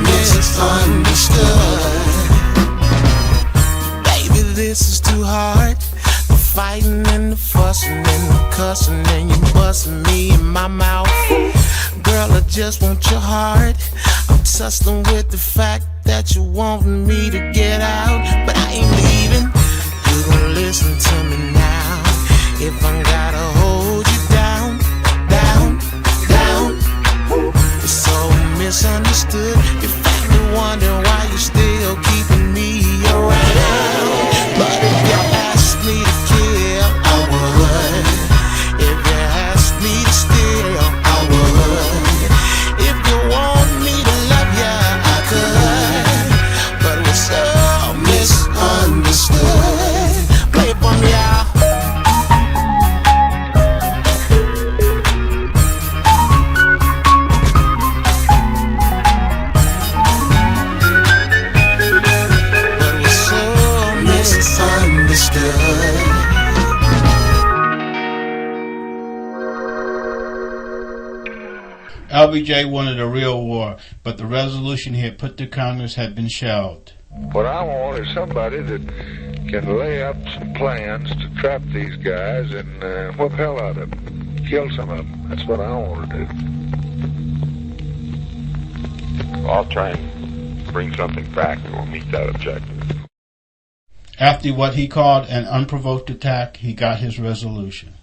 misunderstood. Baby, this is too hard. The fighting and the fussing and the cussing, and you busting me in my mouth. Girl, I just want your heart. I'm tussling with the fact that you want me to get out, but I ain't leaving. You gon' listen to me now. If I gotta hold you down, down, down. You're so misunderstood. Your family wondering why you still keeping me around. But if you ask me to kill, LBJ wanted a real war, but the resolution he had put to Congress had been shelved. What I want is somebody that can lay up some plans to trap these guys and whip the hell out of them. Kill some of them. That's what I want to do. I'll try and bring something back that will meet that objective. After what he called an unprovoked attack, he got his resolution.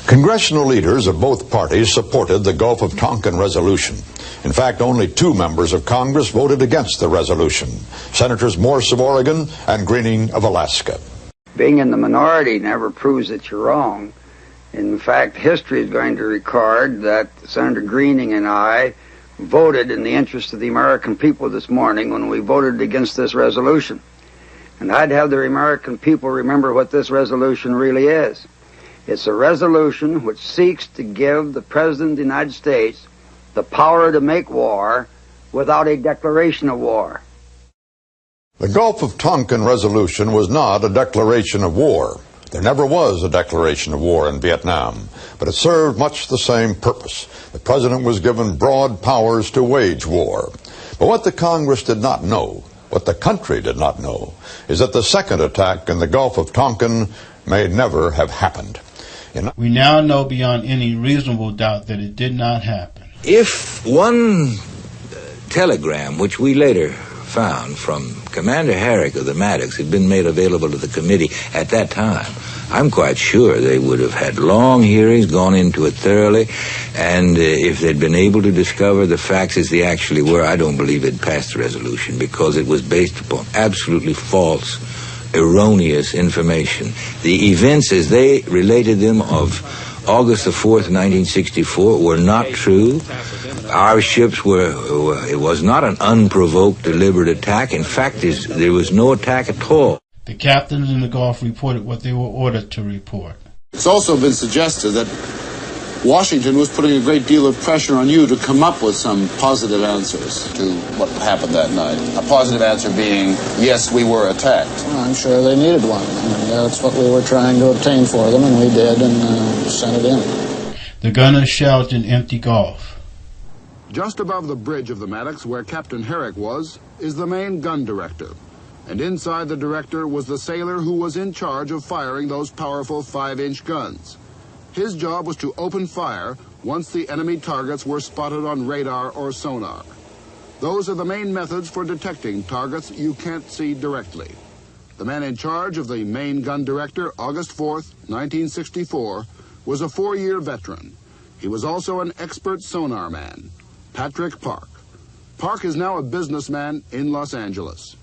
Congressional leaders of both parties supported the Gulf of Tonkin resolution. In fact, only 2 members of Congress voted against the resolution, Senators Morse of Oregon and Greening of Alaska. Being in the minority never proves that you're wrong. In fact, history is going to record that Senator Greening and I voted in the interest of the American people this morning when we voted against this resolution. And I'd have the American people remember what this resolution really is. It's a resolution which seeks to give the President of the United States the power to make war without a declaration of war. The Gulf of Tonkin resolution was not a declaration of war. There never was a declaration of war in Vietnam, but it served much the same purpose. The President was given broad powers to wage war. But what the Congress did not know, what the country did not know, is that the second attack in the Gulf of Tonkin may never have happened. We now know beyond any reasonable doubt that it did not happen. If one telegram, which we later found from Commander Hijack of the Maddox, had been made available to the committee at that time, I'm quite sure they would have had long hearings, gone into it thoroughly, and if they'd been able to discover the facts as they actually were, I don't believe they'd passed the resolution, because it was based upon absolutely false, erroneous information. The events as they related them of August the 4th, 1964, were not true. Our ships it was not an unprovoked, deliberate attack. In fact, there was no attack at all. The captains in the Gulf reported what they were ordered to report. It's also been suggested that Washington was putting a great deal of pressure on you to come up with some positive answers to what happened that night. A positive answer being, yes, we were attacked. Well, I'm sure they needed one. And that's what we were trying to obtain for them, and we did, and sent it in. The gunners shelled an empty Gulf. Just above the bridge of the Maddox, where Captain Hijack was, is the main gun director. And inside the director was the sailor who was in charge of firing those powerful 5-inch guns. His job was to open fire once the enemy targets were spotted on radar or sonar. Those are the main methods for detecting targets you can't see directly. The man in charge of the main gun director, August 4th, 1964, was a 4-year veteran. He was also an expert sonar man, Patrick Park. Park is now a businessman in Los Angeles.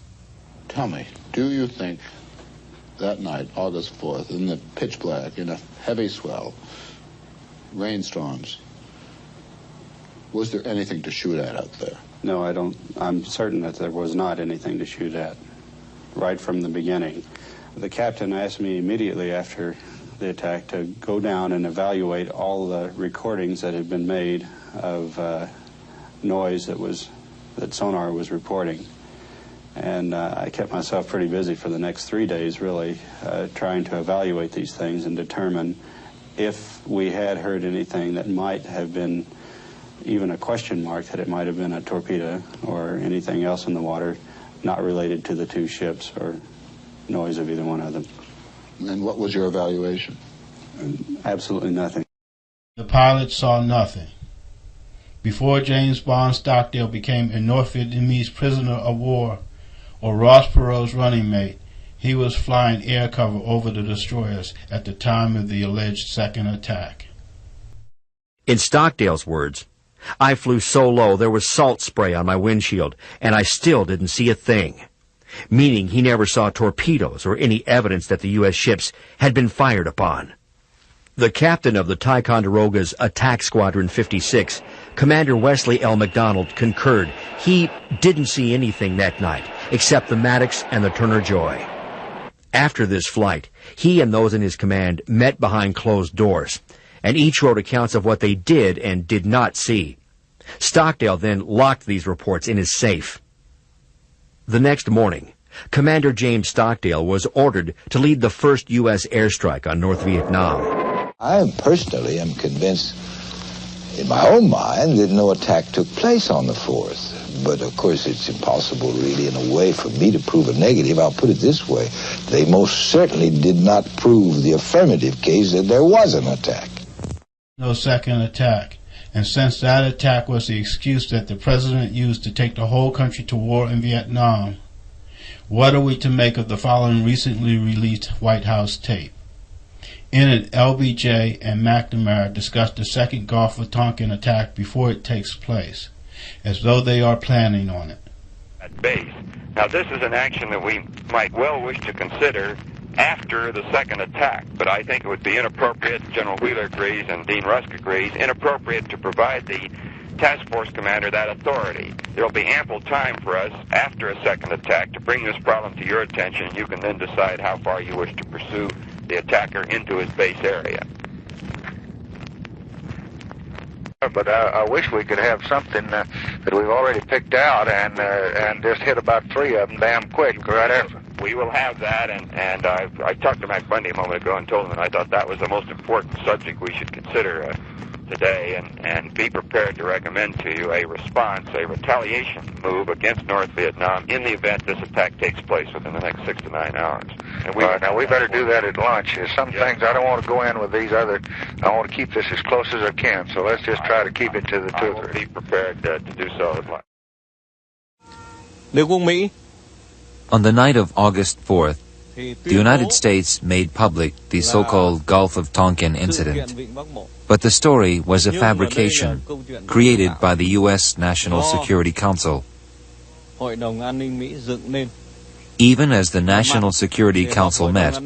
Tell me, do you think that night, August 4th, in the pitch black, in a heavy swell, rainstorms, was there anything to shoot at out there? No, I don't. I'm certain that there was not anything to shoot at, right from the beginning. The captain asked me immediately after the attack to go down and evaluate all the recordings that had been made of noise that sonar was reporting. And I kept myself pretty busy for the next 3 days, really, trying to evaluate these things and determine if we had heard anything that might have been even a question mark, that it might have been a torpedo or anything else in the water not related to the 2 ships or noise of either one of them. And what was your evaluation? Absolutely nothing. The pilots saw nothing. Before James Bond Stockdale became a North Vietnamese prisoner of war or Ross Perot's running mate, he was flying air cover over the destroyers at the time of the alleged second attack. In Stockdale's words, I flew so low there was salt spray on my windshield, and I still didn't see a thing. Meaning he never saw torpedoes or any evidence that the U.S. ships had been fired upon. The captain of the Ticonderoga's Attack Squadron 56, Commander Wesley L. McDonald, concurred. He didn't see anything that night, except the Maddox and the Turner Joy. After this flight, he and those in his command met behind closed doors, and each wrote accounts of what they did and did not see. Stockdale then locked these reports in his safe. The next morning, Commander James Stockdale was ordered to lead the first U.S. airstrike on North Vietnam. I personally am convinced in my own mind that no attack took place on the 4th. But of course it's impossible really in a way for me to prove a negative. I'll put it this way. They most certainly did not prove the affirmative case that there was an attack. No second attack. And since that attack was the excuse that the president used to take the whole country to war in Vietnam, what are we to make of the following recently released White House tape? In it, LBJ and McNamara discuss the second Gulf of Tonkin attack before it takes place, as though they are planning on it. At base. Now, this is an action that we might well wish to consider after the second attack, but I think it would be inappropriate, General Wheeler agrees and Dean Rusk agrees, inappropriate to provide the task force commander that authority. There will be ample time for us after a second attack to bring this problem to your attention, and you can then decide how far you wish to pursue the attacker into his base area. But I wish we could have something that we've already picked out and just hit about 3 of them damn quick right after. We will have that, and I talked to Mac Bundy a moment ago and told him that I thought that was the most important subject we should consider today, and be prepared to recommend to you a response, a retaliation move against North Vietnam in the event this attack takes place within the next 6 to 9 hours. And now we better do that at lunch. There's some things I don't want to go in with these other. I want to keep this as close as I can, so let's just try to keep it to the 2 or 3. Be prepared to do so at lunch. Nếu quân Mỹ On the night of August 4th, the United States made public the so-called Gulf of Tonkin incident. But the story was a fabrication created by the U.S. National Security Council. Even as the National Security Council met,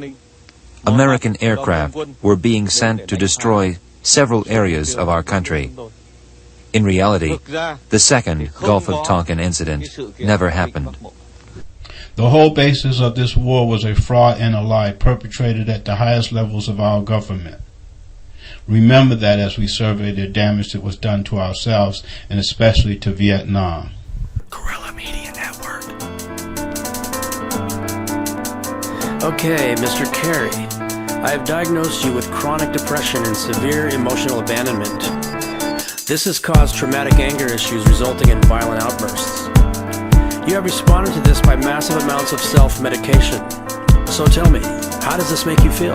American aircraft were being sent to destroy several areas of our country. In reality, the second Gulf of Tonkin incident never happened. The whole basis of this war was a fraud and a lie perpetrated at the highest levels of our government. Remember that as we survey the damage that was done to ourselves and especially to Vietnam. Guerrilla Media Network. Okay, Mr. Carey, I have diagnosed you with chronic depression and severe emotional abandonment. This has caused traumatic anger issues resulting in violent outbursts. You have responded to this by massive amounts of self-medication. So tell me, how does this make you feel?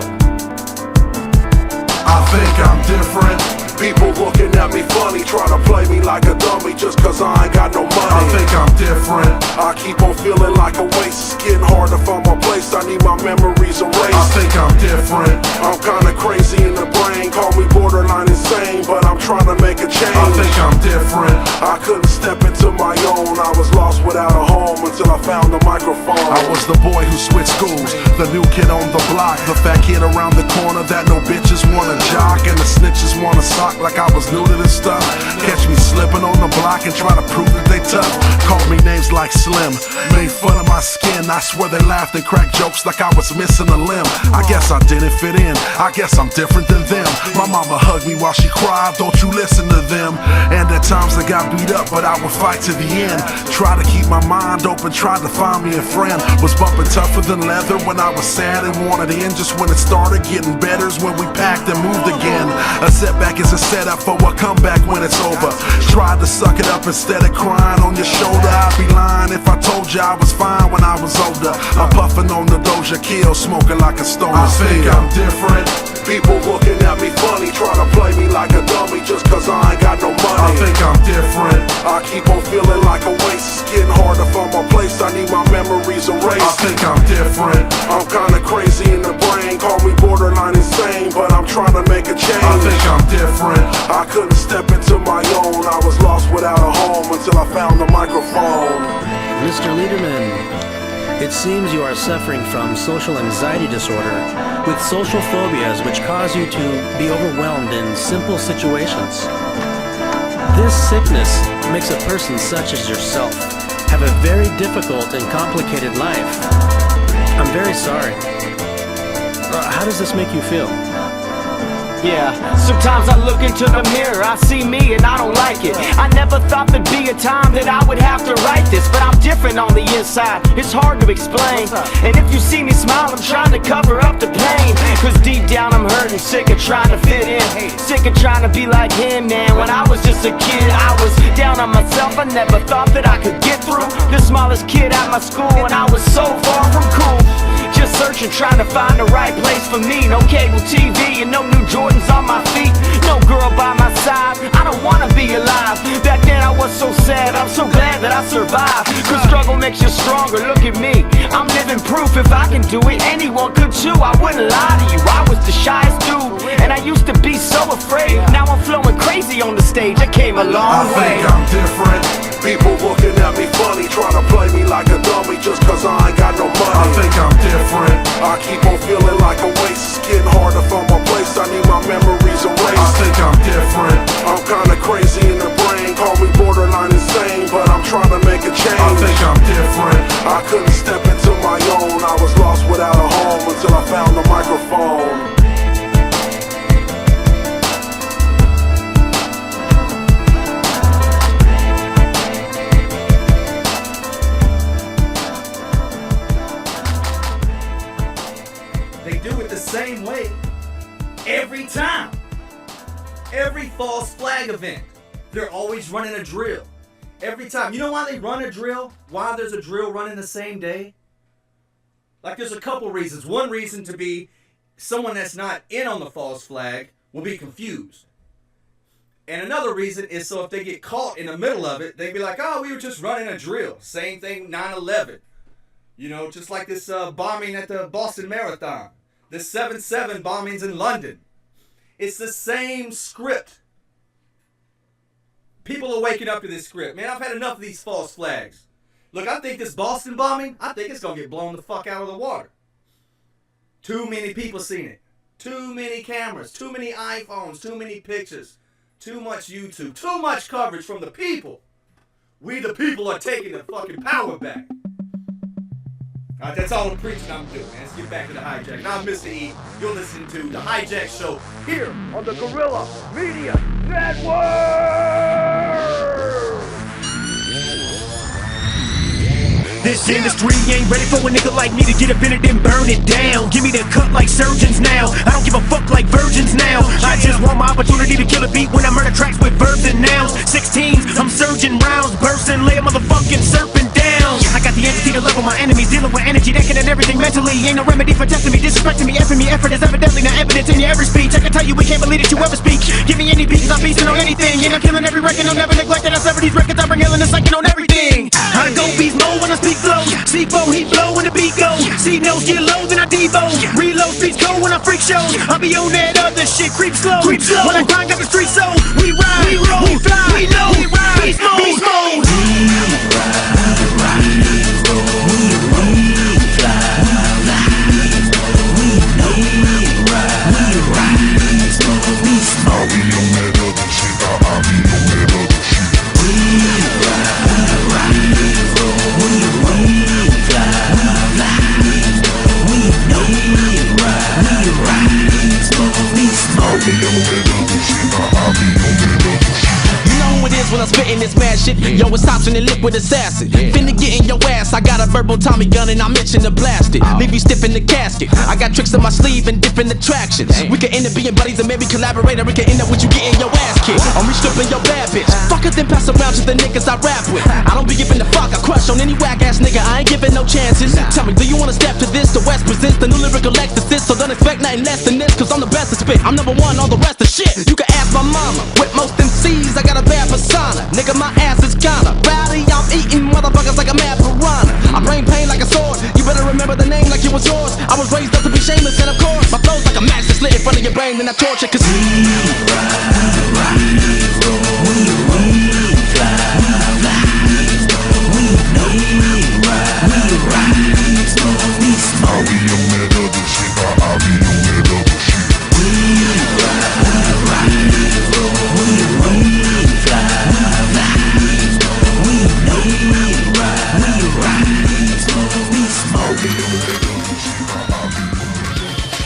I think I'm different. People looking at me funny, trying to play me like a dummy just cause I ain't got no money. I think I'm different. I keep on feeling like a waste. It's getting hard to find my place. I need my memories erased. I think I'm different. I'm kinda crazy in the brain. Call me borderline insane, but I'm trying to make a change. I think I'm different. I couldn't step into my own. I was lost without a home until I found the microphone. I was the boy who switched schools, the new kid on the block, the fat kid around the corner that no bitches wanna jock, and the snitches wanna sock like I was new to this stuff. Catch me slipping on the block and try to prove that they tough. Called me names like Slim, made fun of my skin. I swear they laughed and cracked jokes like I was missing a limb. I guess I didn't fit in, I guess I'm different than them. My mama hugged me while she cried, don't you listen to them. And at times I got beat up, but I would fight to the end. Try to keep my mind open, tried to find me a friend. Was bumping tougher than leather when I was sad and wanted in. Just when it started getting better's when we packed and moved again. A setback is a setup for a comeback when it's over. Tried to suck it up instead of crying on your shoulder. I'd be lying if I told you I was fine when I was older. I'm puffing on the Doja Kill, smoking like a stoner. I think I'm different. People looking at me funny, trying to play me like a dummy just cause I ain't got no money. I think I'm different. I keep on feeling like a waste. It's getting hard to find my place. I need my memories erased. I think I'm different. I'm kinda crazy in the brain. Call me borderline insane, but I'm trying to make a change. I think I'm different. I couldn't step into my own. I was lost without a home until I found the microphone. Mr. Liederman, it seems you are suffering from social anxiety disorder with social phobias which cause you to be overwhelmed in simple situations. This sickness makes a person such as yourself have a very difficult and complicated life. I'm very sorry. How does this make you feel? Yeah, sometimes I look into the mirror, I see me and I don't like it. I never thought there'd be a time that I would have to write this, but I'm different on the inside, it's hard to explain. And if you see me smile, I'm trying to cover up the pain. Cause deep down I'm hurting, sick of trying to fit in, sick of trying to be like him, man. When I was just a kid, I was down on myself, I never thought that I could get through. The smallest kid at my school, and I was so far from cool. Just searching, trying to find the right place for me. No cable TV and no new Jordans on my feet. No girl by my side, I don't wanna be alive. Back then I was so sad, I'm so glad that I survived. Cause struggle makes you stronger, look at me. I'm living proof, if I can do it, anyone could too. I wouldn't lie to you, I was the shyest dude, and I used to be so afraid. Now I'm flowing crazy on the stage, I came a long way. I think I'm different. People looking at me funny, trying to play me like a dummy just cause I ain't got no money. I think I'm different. I keep on feeling like a waste. It's getting hard to find my place, I need my memories erased. I think I'm different. I'm kinda crazy in the brain, call me borderline insane, but I'm trying to make a change. I think I'm different. I couldn't step into my own, I was lost without a home until I found the microphone. They do it the same way every time. Every false flag event, they're always running a drill. Every time. You know why they run a drill? Why there's a drill running the same day? Like, there's a couple reasons. One reason to be someone that's not in on the false flag will be confused. And another reason is so if they get caught in the middle of it, they'd be like, oh, we were just running a drill. Same thing, 9/11. You know, just like this bombing at the Boston Marathon. The 7/7 bombings in London. It's the same script. People are waking up to this script. Man, I've had enough of these false flags. Look, I think this Boston bombing, I think it's going to get blown the fuck out of the water. Too many people seen it. Too many cameras. Too many iPhones. Too many pictures. Too much YouTube. Too much coverage from the people. We the people are taking the fucking power back. All right, that's all the preaching I'm doing, man. Let's get back to the Hijack. Now, I'm Mr. E. You're listening to the Hijack Show here on the Guerrilla Media Network. This industry ain't ready for a nigga like me to get up in it and burn it down. Give me the cut like surgeons now. I don't give a fuck like virgins now. I just want my opportunity to kill a beat when I murder tracks with verbs and nouns. 16s, I'm surging rounds, bursting, lay a motherfucking serpent down. I got the entity to level my enemies, dealing with energy, decking and everything mentally. Ain't no remedy for testing me, disrespecting me, effing me. Effort is evidently not evidence in your every speech. I can tell you we can't believe that you ever speak. Give me any beat, 'cause I'm beasting on anything. And I'm killing every record, I'll never neglect that I sever these records. I bring hell in the second on everything. I go beast mode when I speak flow. C4 heat blow when the beat go. C notes get low, then I devo. Reload streets go when I freak shows. I be on that other shit, creep slow. When I grind got the street so we ride, we roll, we fly, we know, we ride, beast mode, beast mode. We ride, we roll, we fly, we know, we ride, beast mode, beast mode. I be on that other shit, I be on that other shit. We ride, we roll, we fly, we know, we ride, beast mode, beast mode. I be on that other shit, I be on that other shit. You know who it is when I'm spitting this mad shit. Yo, it's Thompson and liquid assassin. Finna get in your ass. I got a verbal Tommy gun and I'm itching to blast it. Leave you stiff in the casket. I got tricks on my sleeve and different attractions. We could end up being buddies and maybe collaborate, or we could end up with you getting your ass kicked. Or me stripping your bad bitch. Fuck it, then pass around to the niggas I rap with. I don't be giving a fuck. I crush on any whack ass nigga. I ain't giving no chances. Tell me, do you wanna step to this? The West presents the new lyrical exorcist. So don't expect nothing less than this, 'cause I'm the best to spit. I'm number one, all the rest of shit you can ask my mama. With most MCs, I got a bad persona. Nigga, my ass is kinda rowdy. I'm eating motherfuckers like a mad piranha. I bring pain like a sword. You better remember the name like it was yours. I was raised up to be shameless, and of course my flow's like a match that's lit in front of your brain, then I torture. 'Cause we ride, we roll, we fly, we know we ride, beast mode, beast mode. I be on that other shit, I be on that other shit. We ride, we roll, we fly, we know we ride, beast mode, beast mode. I be on that other shit, I be on that other shit.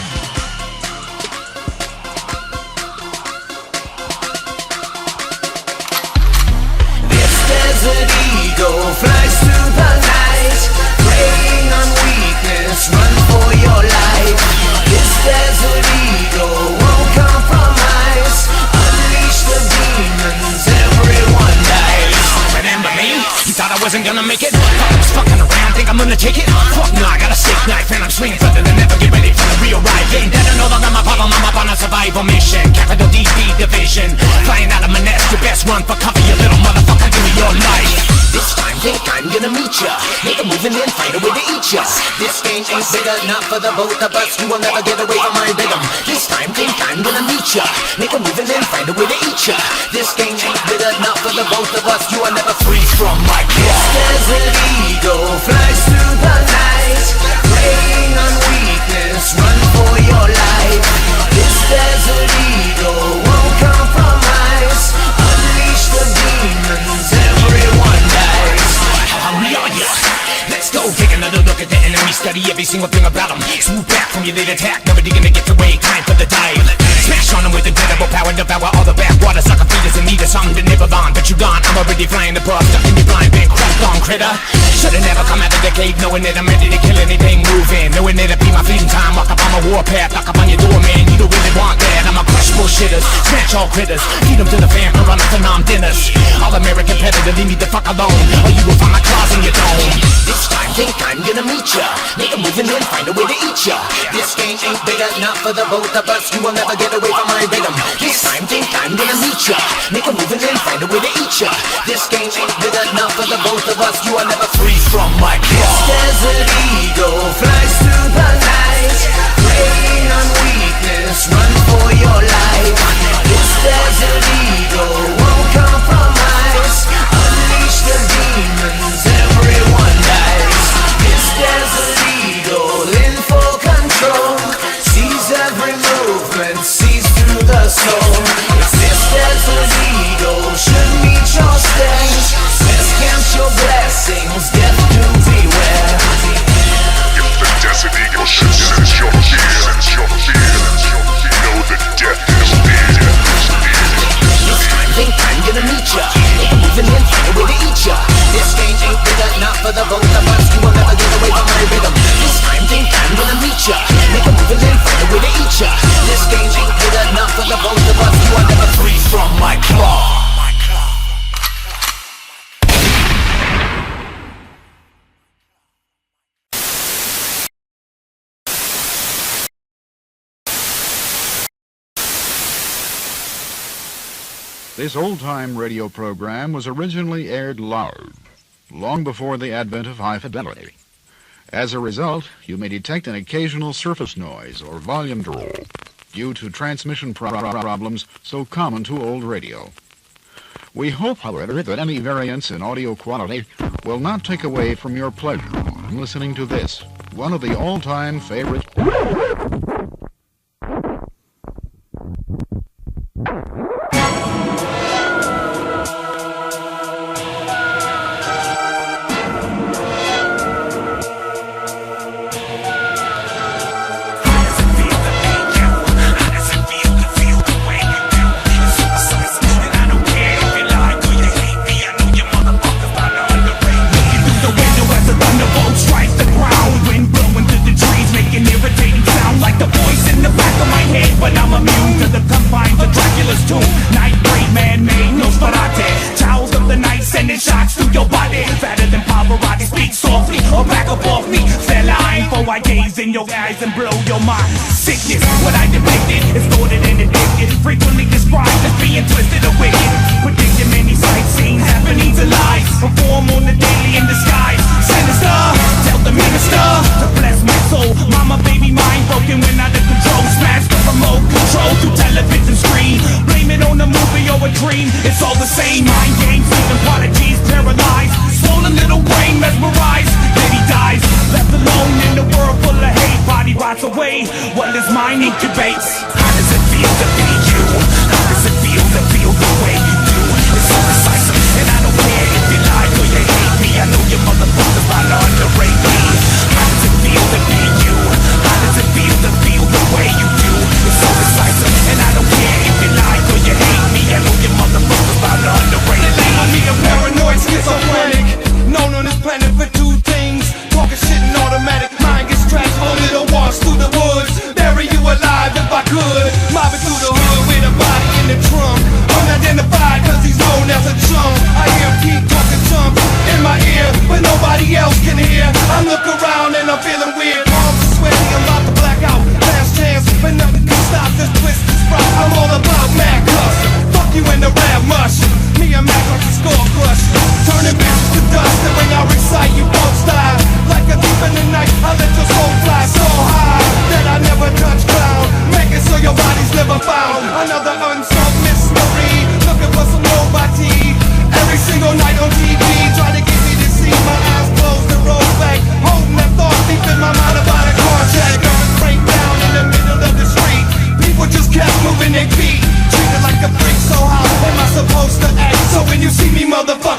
naval mission, capital DD division. Flying out of my nest, you best run for cover, you little motherfucker, give me your life. This time think I'm gonna meet ya. Make a move and then find a way to eat ya. This game ain't big enough for the both of us. You will never get away from my rhythm. This time think I'm gonna meet ya. Make a move and then find a way to eat ya. This game ain't big enough for the both of us. You will never freeze from my claw. This desert eagle flies through the night, preying on weakness, run for your life. This desert eagle won't compromise. Unleash the demons, everyone dies. How hungry are ya? Let's go take another look at the enemy. Study every single thing about them. Swoop back from your late attack. Nobody gonna get away. Time for the dive. Smash on them with incredible power. Devour all the backwater. Sucker feeders in need of something to nibble on. But you gone. I'm already flying the puff. Stuck in your blind. Been cracked on, critter. Should've never come out of the cave knowing that I'm ready to kill anything moving. Knowing that'll be my fleeting time. Walk up on my warpath. Knock up on your door, man. You don't really want that. I'ma crush bullshitters. Smash all critters. Feed them to the fam. Run up the nom dinners. All American predator. Leave me the fuck alone. Or you will find my claws in your dome. This time think I'm gonna meet ya. Make a move and then find a way to eat ya. This game ain't big enough for the both of us. You will never get away from my rhythm. This time think I'm gonna meet ya. Make a move and then find a way to eat ya. This game ain't big enough for the both of us. You will never freeze from my claw. This desert eagle flies through the night, preying on weakness, run for your life. This desert eagle won't compromise. Unleash the demons, everyone dies. This desert eagle in full control, sees every movement, sees through the soul. It's this desert eagle should meet your stage. Best count your blessings, death to beware. If the desert eagle should sense your fear, know that death is near. This time think I'm gonna meet ya. Make a move and then find a way to eat ya. This game ain't big enough for the both of us. You will never get away from my rhythm. This time think I'm gonna meet ya. Make a move and then find a way to eat ya. This game ain't big enough for the both of us. You will never freeze from my claw. This old-time radio program was originally aired loud, long before the advent of high fidelity. As a result, you may detect an occasional surface noise or volume drop due to transmission problems so common to old radio. We hope, however, that any variance in audio quality will not take away from your pleasure in listening to this, one of the all-time favorite... But I'm immune to the confines of Dracula's tomb. Night brain, man-made, Nosferatu. Towels of the night sending shots through your body. Fatter than Pavarotti, speak softly or back up off me. Fella, I ain't for I gaze in your eyes and blow your mind. Sickness, what I depicted is thwarted and addicted. Frequently described as being twisted or wicked. Predicting many sight scenes, happenings and lies. Perform on the daily in disguise. Sinister, tell the minister to bless my soul. Mama, baby, mind broken when out of control. Smash the remote control through television screen. Blame it on a movie or a dream. It's all the same. Mind games, sleeping prodigies, paralyzed. Swollen little brain mesmerized. Then he dies, left alone in the world full of hate. Body rots away while his mind incubates. How does it feel to be you? How does it feel to feel the way you do? It's so decisive, and I don't care if you lie or you hate me. I know your motherfuckers about to underrate me. How does it feel to be you? How does it feel to feel the way you do? It's so decisive, and I don't care if you lie or you hate me. I know your motherfuckers about to underrate me. They label me a paranoid schizophrenic, known on this planet for two things: talking shit and automatic. Mind gets trashed, only to walk through the woods, bury you alive if I could.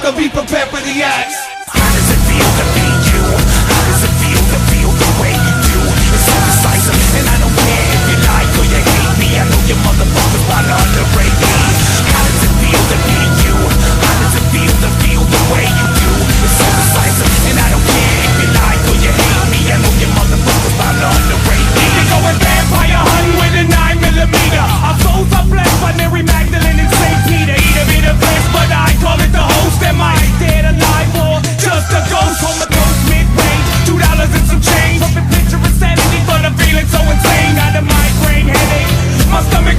motherfucker, be prepared for the axe. How does it feel to be you? How does it feel to feel the way you do? It's so decisive, and I don't care if you like or you hate me. I know you motherfuckers want to underrate me. How does it feel to be you? How does it feel to feel the way you do? It's so decisive, and I don't care if you like or you hate me. I know you motherfuckers want to underrate me. They going vampire hunting with a 9mm. Our souls are blessed by Mary Magdalene and St. Peter. Eat a bit of flesh, but I call it the host. Am I dead, alive, or just a ghost? Comatose mid-range, $2 and some change. Pumping picture insanity, but I'm feeling so insane. Got a migraine headache, my stomach.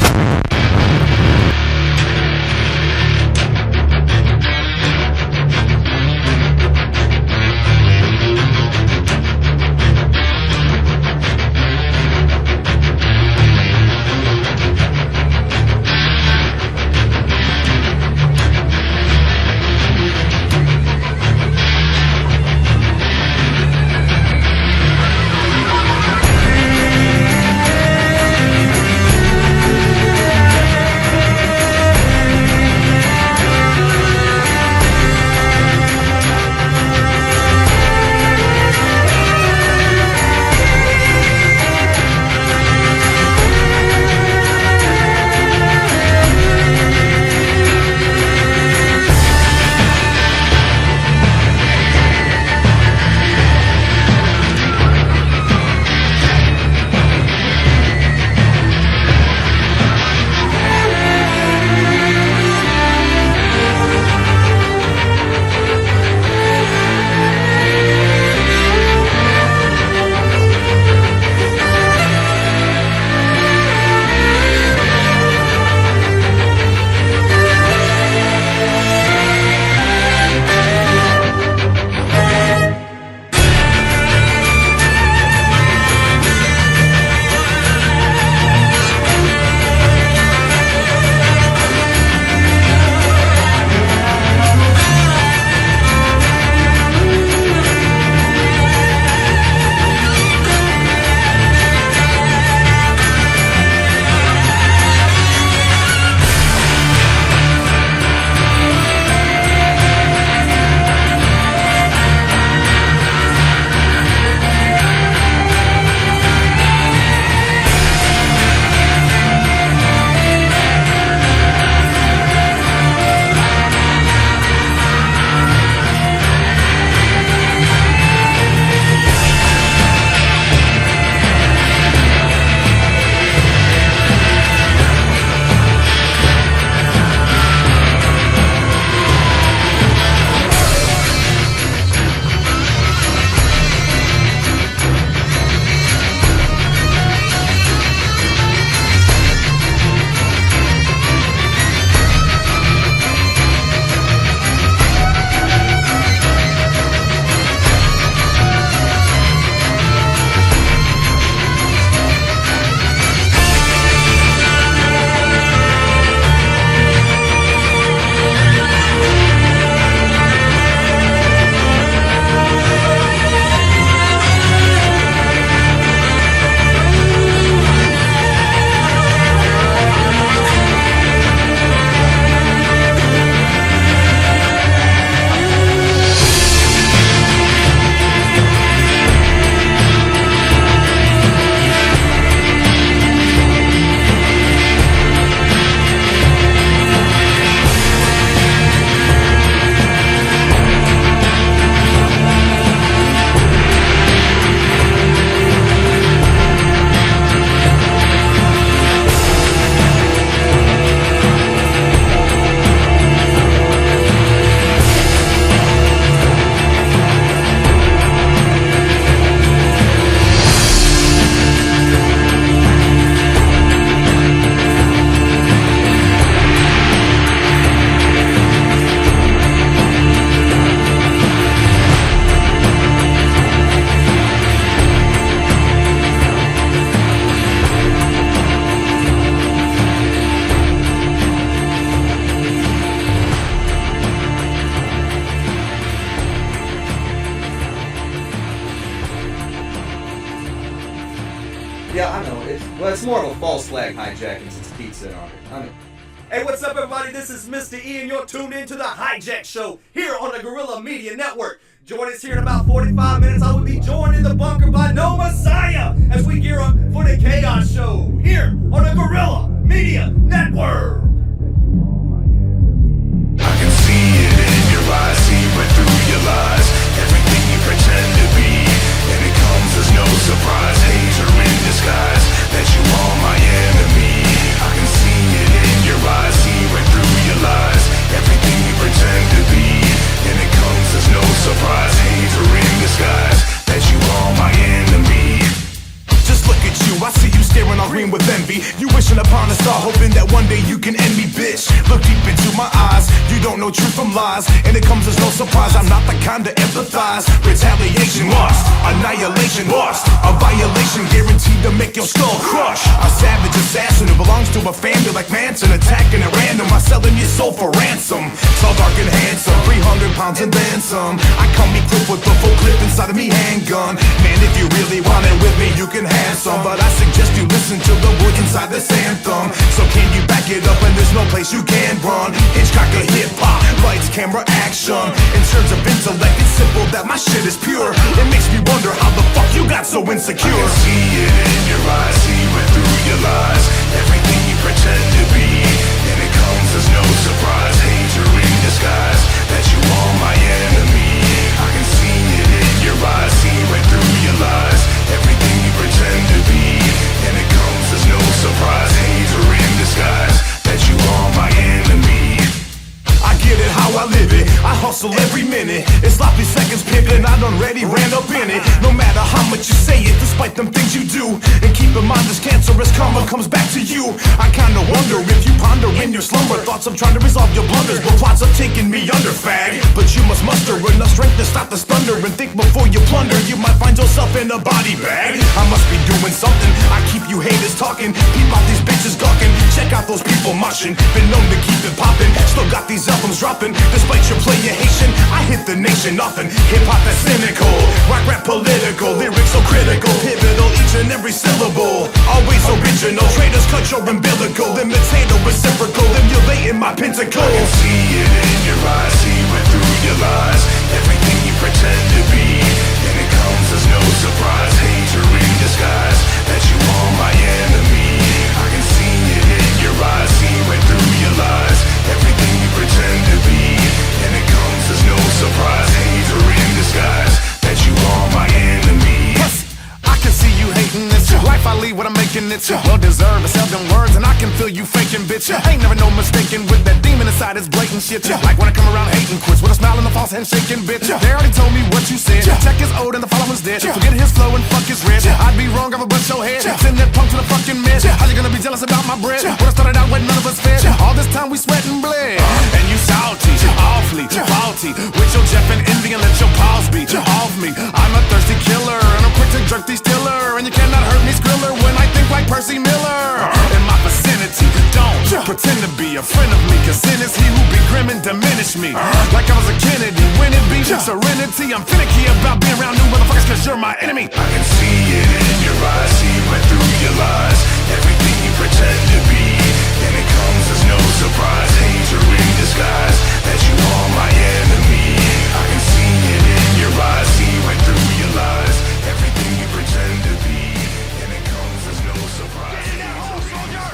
Yeah, I know. It's more of a false flag hijacking since Pete said on it. I mean, Hey, what's up, everybody? This is Mr. E, and you're tuned in to the Hijack Show here on the Guerrilla Media Network. Join us here in about 45 minutes. I will be joined in the bunker by No Messiah as we gear up for the Chaos Show here on the Guerrilla Media Network. I can see it in your eyes, see right through your lies. Everything you pretend to be, and it comes as no surprise. Hater in disguise, that you are my enemy. I can see it in your eyes, see right through your lies. Everything you pretend to be, and it comes as no surprise. Hater in disguise, that you are my enemy. Just look at you, I see you staring all green with envy. You wishing upon a star, hoping that one day you can end me, bitch. Look deep into my eyes, you don't know truth from lies, and it comes as no surprise. I'm not the kind to empathize. Retaliation lost, annihilation lost, a violation guaranteed to make your skull crush. A savage assassin who belongs to a family like Manson, attacking at random, I'm selling your soul for ransom. Tall, dark, and handsome, 300 pounds and then some. I come equipped with the full clip inside of me handgun. Man, if you really want it with me, you can have some, but I suggest you listen to the words inside this anthem. So can you back it up when there's no place you can run? Hitchcock of hip-hop, lights, camera, action. In terms of intellect, it's simple that my shit is pure. It makes me wonder how the fuck you got so insecure. I can see it in your eyes, see right through your lies. Everything you pretend to be, and it comes as no surprise. Hater in disguise, that you are my enemy. I can see it in your eyes, see right through your lies. Everything you pretend to be, and it comes as no surprise. Hater in disguise, that you are my enemy. I get it how I live it, I hustle every minute. It's sloppy seconds pimping, I done ready, ran up in it. No matter how much you say it, despite them things you do. And keep in mind this cancerous karma comes back to you. I kinda wonder if you ponder in your slumber thoughts of trying to resolve your blunders, but plots are taking me under, fag. But you must muster enough strength to stop the thunder and think before you plunder. You might find yourself in a body bag. I must be doing something, I keep you haters talking. Peep out these bitches gawking, check out those people mushing. Been known to keep it popping, still got these albums dropping. Despite your player Haitian, I hit the nation often. Hip-hop that's cynical, rap political, lyrics so critical, pivotal, each and every syllable. Always original, traitors cut your umbilical. Imitator reciprocal, emulating my pentacle. I can see it in your eyes, see right through your lies. Everything you pretend to be, and it comes as no surprise. Hater in disguise, that you are my enemy. I can see it in your eyes, see right through your lies. Everything you pretend to be, and it comes as no surprise. Hater in disguise, that you are my enemy. I can see you hating this life I lead, what I'm making it. Well deserved, I sell them words and I can feel you faking, bitch. Ain't never no mistaking with that demon inside is blatant shit. Like when I come around hating quits with a smile and a false handshaking, bitch. They already told me what you said. Check is old and the following's dead. Forget his flow and fuck his red. I'd be wrong, I've a bunch your head. Send that punk to the fucking mess. How you gonna be jealous about my bread? When I started out when none of us fed. All this time we sweat and bled. And you salty, awfully faulty. With your Jeff and Indian, let your paws be off me. I'm a thirsty killer and I'm quick to jerk these stiller. And you cannot hurt me, Skriller, when I think like Percy Miller. In my vicinity, don't pretend to be a friend of me, cause sin is he who be grim and diminish me. Like I was a Kennedy, when it be serenity. I'm finicky about being around new motherfuckers cause you're my enemy. I can see it in your eyes, see right through your lies. Everything you pretend to be, and it comes as no surprise. Hater in disguise, that you are my enemy. I can see it in your eyes, see right through your lies. Everything you pretend to be, and it comes as no surprise. Get in that hole, soldier!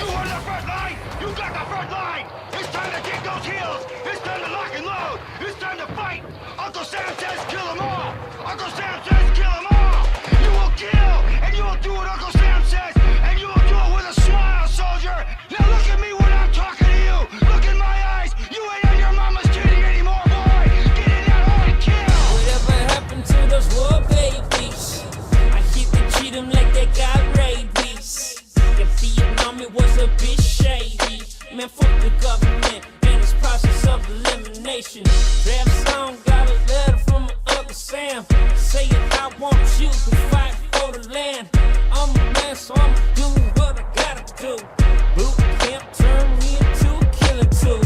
You are the front line! You got the front line! It's time to kick those heels! It's time to lock and load! It's time to fight! Uncle Sam says kill them all! Uncle Sam says kill them all! You will kill! And you will do what Uncle Sam says! And you will do it with a smile, soldier! Now look at me when I'm talking to you! Look in my eyes! You ain't on your mama's titty anymore, boy! Get in that hole and kill! Whatever happened to those war babies? I hit to treat them like they got rabies. In Vietnam it was a bit shady. Man, fuck the government and its process of elimination. Rap song got a letter from my Uncle Sam saying I want you to fight for the land. I'm a man, so I'm doing what I gotta do. Boot camp turned me into a killer too.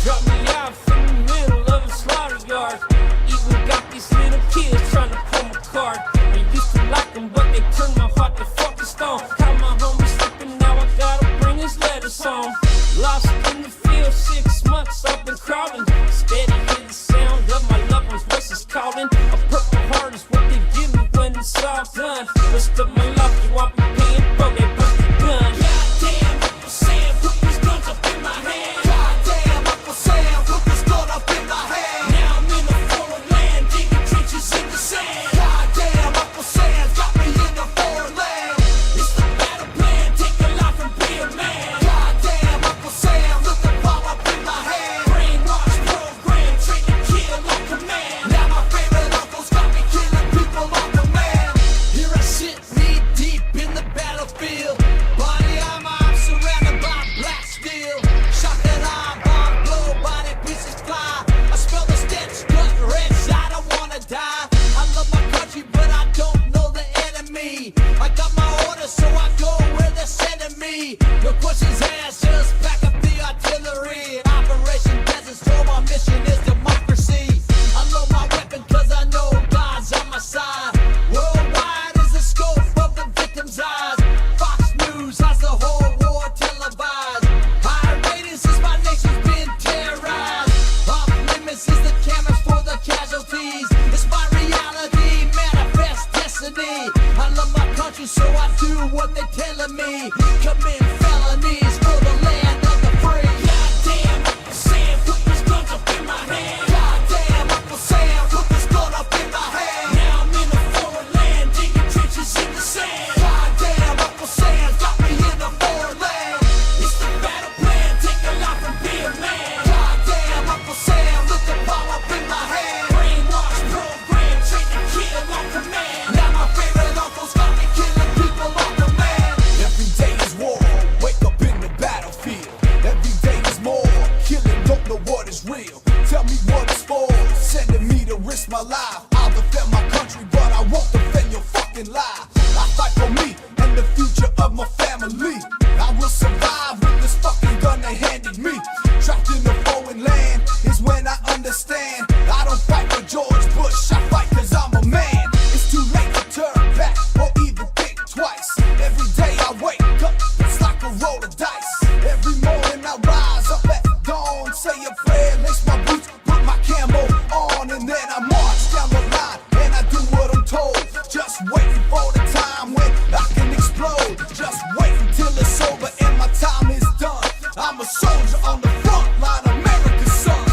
Drop me out from the middle of a slaughter yard. Even got these little kids trying to pull my card. I used to like them, but they turned my heart to fucking stone. Caught my homie slipping, now I gotta bring it his letters home. Lost in the field, 6 months I've been crawling. Steady hear the sound of my loved ones' voices calling. A purple heart is what they give me when it's all done. Rest of my life, you won't be paying for that busted gun. Goddamn, Uncle Sam, put these guns up in my hand. Goddamn, Uncle Sam, put this gun up in my hand. Now I'm in a foreign land, digging trenches in the sand. Goddamn, Uncle Sam's got me in a foreign land. It's the battle plan, take a life and be a man. Goddamn, Uncle Sam, look the bomb up in my hand. Brainwash program, train to kill on command. Now my favorite uncles got me killing people on command. Here I sit, knee deep in the battlefield. Body armor, I'm surrounded by black steel. Shotgun arm, bomb blow, body pieces fly. I smell the stench, gut wrench, I don't wanna die. I love my country, but I don't know the enemy. I got my orders, so I go where they're sending me. No questions asked, just back up the artillery. Operation Desert Storm, my mission is democracy. I load my weapon cause I know God's on my side. Worldwide is the scope of the victim's eyes. Fox News has the whole war televised. High ratings since my nation's been terrorized. Off limits is the cameras for the casualties. It's my reality, manifest destiny. I love my country, so I do what they're telling me. Commit felonies for the land of the free. Goddamn, Uncle Sam, put these guns up in my hand. Goddamn, Uncle Sam, put this gun up in my hand. Now I'm in a foreign land, digging trenches in the sand. Goddamn, Uncle Sam's got me in a foreign land. It's the battle plan, take a life and be a man. Goddamn, Uncle Sam, look the bomb up in my hand. Brainwash program, train to kill on command. Now my favorite uncles got me killing people on command. Every day is war, wake up in the battlefield. Every day is more, killing, don't know what is real. Tell me what it's for, sending me to risk my life. I'll defend my country, but I won't defend your fucking lie. I fight for me and the future of my family. I will survive with this fucking gun they handed me. Trapped in a foreign land is when I understand. I don't fight for George Bush, I fight cause I'm a man. It's too late to turn back or even think twice. Every day I wake up, it's like a roll of dice. Every morning I rise up at dawn, say a prayer, lace my boots, put my camo on, and then I march down the line and I do what I'm told. Just waiting for the time when I can explode. Just wait until it's over and my time is done. I'm a soldier on the front line, America's son.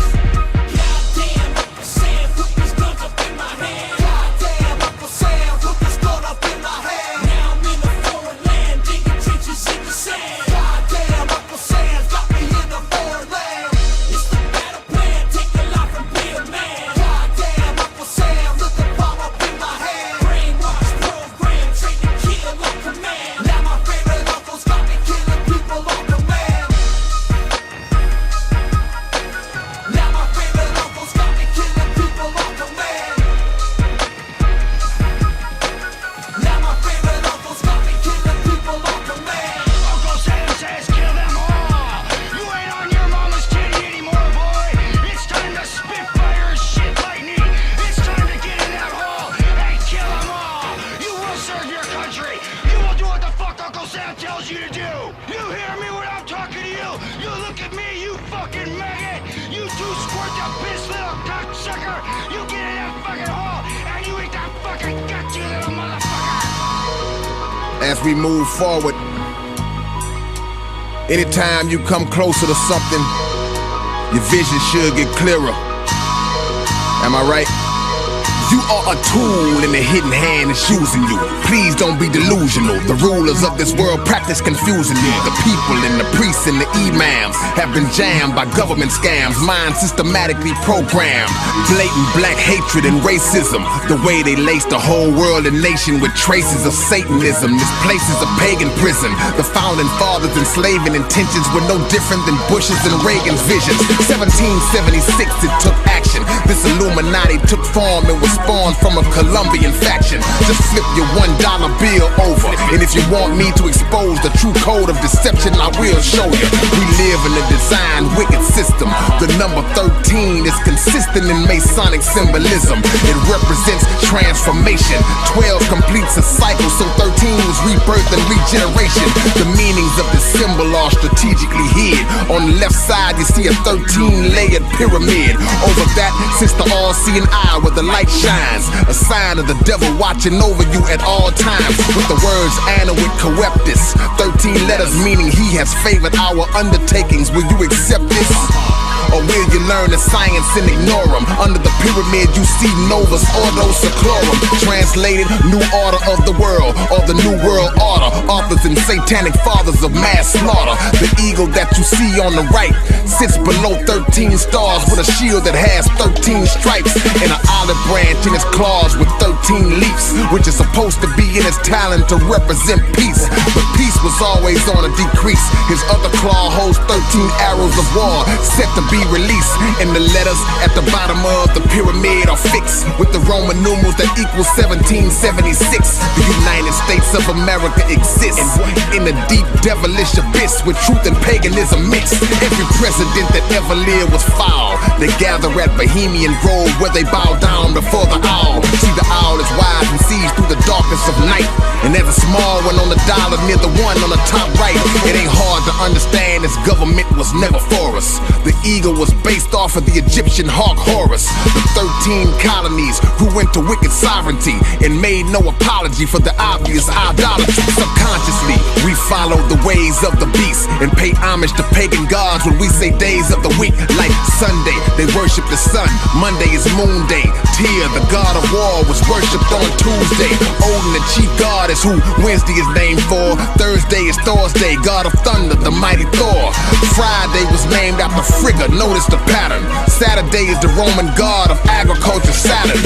Goddamn, Uncle Sam, put these guns up in my hand. Goddamn, Uncle Sam, put this gun up in my hand. Now I'm in a foreign land, digging trenches in the sand. Goddamn, Uncle Sam's got me in a foreign land. It's the battle plan, take a life and be a man. Goddamn, Uncle Sam, look the bomb up in my hand. Brainwash program, train to kill on command. Now my favorite uncles got me killing people on command. Now my favorite uncles got me killing people on command. Now my favorite uncles got me killing people on command. Uncle Sam says kill them all. You ain't on your mama's titty anymore, boy. It's time to spit fire, shit lightning. It's time to get in that hole and kill them all. You will serve your country. You will do what the fuck Uncle Sam tells you to do. You hear me when I'm talking to you? You look at me, you fucking maggot. You two squirt the piss, little cocksucker. You get in that fucking hole and you eat that fucking gut, you little motherfucker. As we move forward, anytime you come closer to something, your vision should get clearer. Am I right? You are a tool and the hidden hand is using you. Please don't be delusional. The rulers of this world practice confusing you. The people and the priests and the imams have been jammed by government scams, minds systematically programmed. Blatant black hatred and racism. The way they lace the whole world and nation with traces of Satanism. This place is a pagan prison. The founding fathers' enslaving intentions were no different than Bush's and Reagan's visions. 1776 it took action. This Illuminati took form and was spawned from a Colombian faction. Just flip your $1 bill over, and if you want me to expose the true code of deception, I will show you. We live in a designed wicked system. The number 13 is consistent in Masonic symbolism. It represents transformation. 12 completes a cycle, so 13 was rebirth and regeneration. The meanings of the symbol are strategically hid. On the left side, you see a 13-layered pyramid. Over that sits the all-seeing eye where the light shines, a sign of the devil watching over you at all times. With the words Anawit Coeptus, 13 letters meaning he has favored our undertakings. Will you accept this? Or will you learn the science and ignore them? Under the pyramid you see Novus Ordo Seclorum. Translated, New Order of the World, or the New World Order. Authors and satanic fathers of mass slaughter. The eagle that you see on the right sits below 13 stars with a shield that has 13 stripes and an olive branch in its claws with 13 leaves, which is supposed to be in its talent to represent peace. But peace was always on a decrease. His other claw holds 13 arrows of war set to be released, and the letters at the bottom of the pyramid are fixed with the Roman numerals that equal 1776. The United States of America exists in a deep devilish abyss with truth and paganism mixed. Every president that ever lived was foul. They gather at Bohemian Grove where they bow down before the owl. See, the owl is wise and sees through the darkness of night, and there's a small one on the dollar near the one on the top right. It ain't hard to understand this government was never for us. The eagle was based off of the Egyptian hawk Horus. The 13 colonies grew into wicked sovereignty and made no apology for the obvious idolatry. Subconsciously, we follow the ways of the beast and pay homage to pagan gods when we say days of the week. Like Sunday, they worship the sun. Monday is moon day. Tyr, the god of war, was worshipped on Tuesday. Odin, the chief god, is who Wednesday is named for. Thursday is Thor's day, god of thunder, the mighty Thor. Friday was named after Frigga, notice the pattern. Saturday is the Roman god of agriculture, Saturn.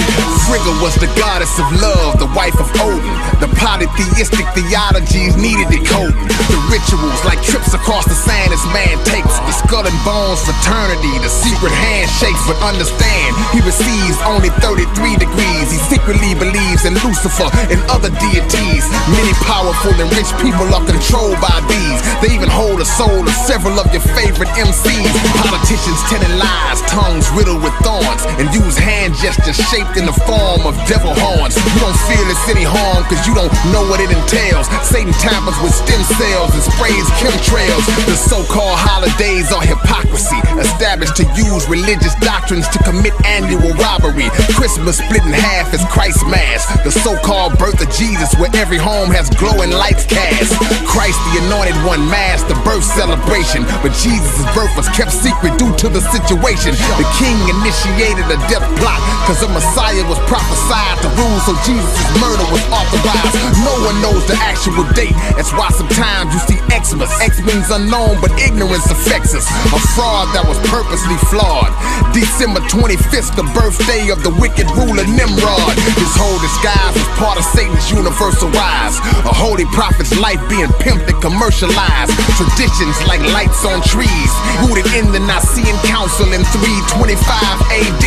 Frigga was the goddess of love, the wife of Odin. The polytheistic theologies needed decoding. The rituals like trips across the sand as man takes. The skull and bones fraternity, the secret handshakes. But understand, he receives only 33 degrees. He secretly believes in Lucifer and other deities. Many powerful and rich people are controlled by these. They even hold the soul of several of your favorite MCs. Politicians telling lies, tongues riddled with thorns, and use hand gestures shaped in the form of devil horns. You don't feel it's any harm cause you don't know what it entails. Satan tampers with stem cells and sprays chemtrails. The so-called holidays are hypocrisy, established to use religious doctrines to commit annual robbery. Christmas split in half as Christ's Mass. The so-called birth of Jesus where every home has glowing lights cast. Christ the anointed one masked the birth celebration, but Jesus' birth was kept secret due to the situation. The king initiated a death plot cause a Messiah was prophesied to rule, so Jesus' murder was authorized. No one knows the actual date, that's why sometimes you see Xmas. X means unknown, but ignorance affects us. A fraud that was purposely flawed. December 25th, the birthday of the wicked ruler Nimrod. His whole disguise was part of Satan's universal rise. A holy prophet's life being pimped and commercialized. Traditions like lights on trees, rooted in the Nicene Council in 325 AD.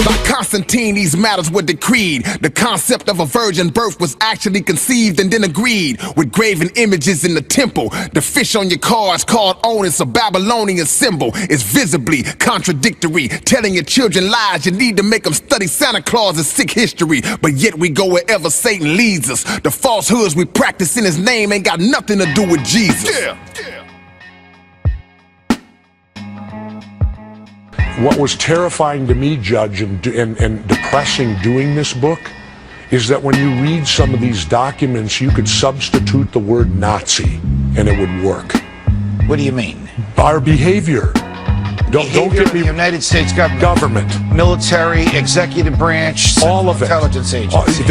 By Constantine, these matters were decreed. The concept of a virgin birth was actually conceived and then agreed, with graven images in the temple. The fish on your cards called Onus, a Babylonian symbol, is visibly contradictory. Telling your children lies, you need to make them study Santa Claus's sick history. But yet we go wherever Satan leads us. The falsehoods we practice in his name ain't got nothing to do with Jesus. What was terrifying to me, Judge, and depressing doing this book is that when you read some of these documents, you could substitute the word Nazi and it would work. What do you mean? Our behavior. Don't get me. The United States government, military, executive branch, all of it, intelligence agency.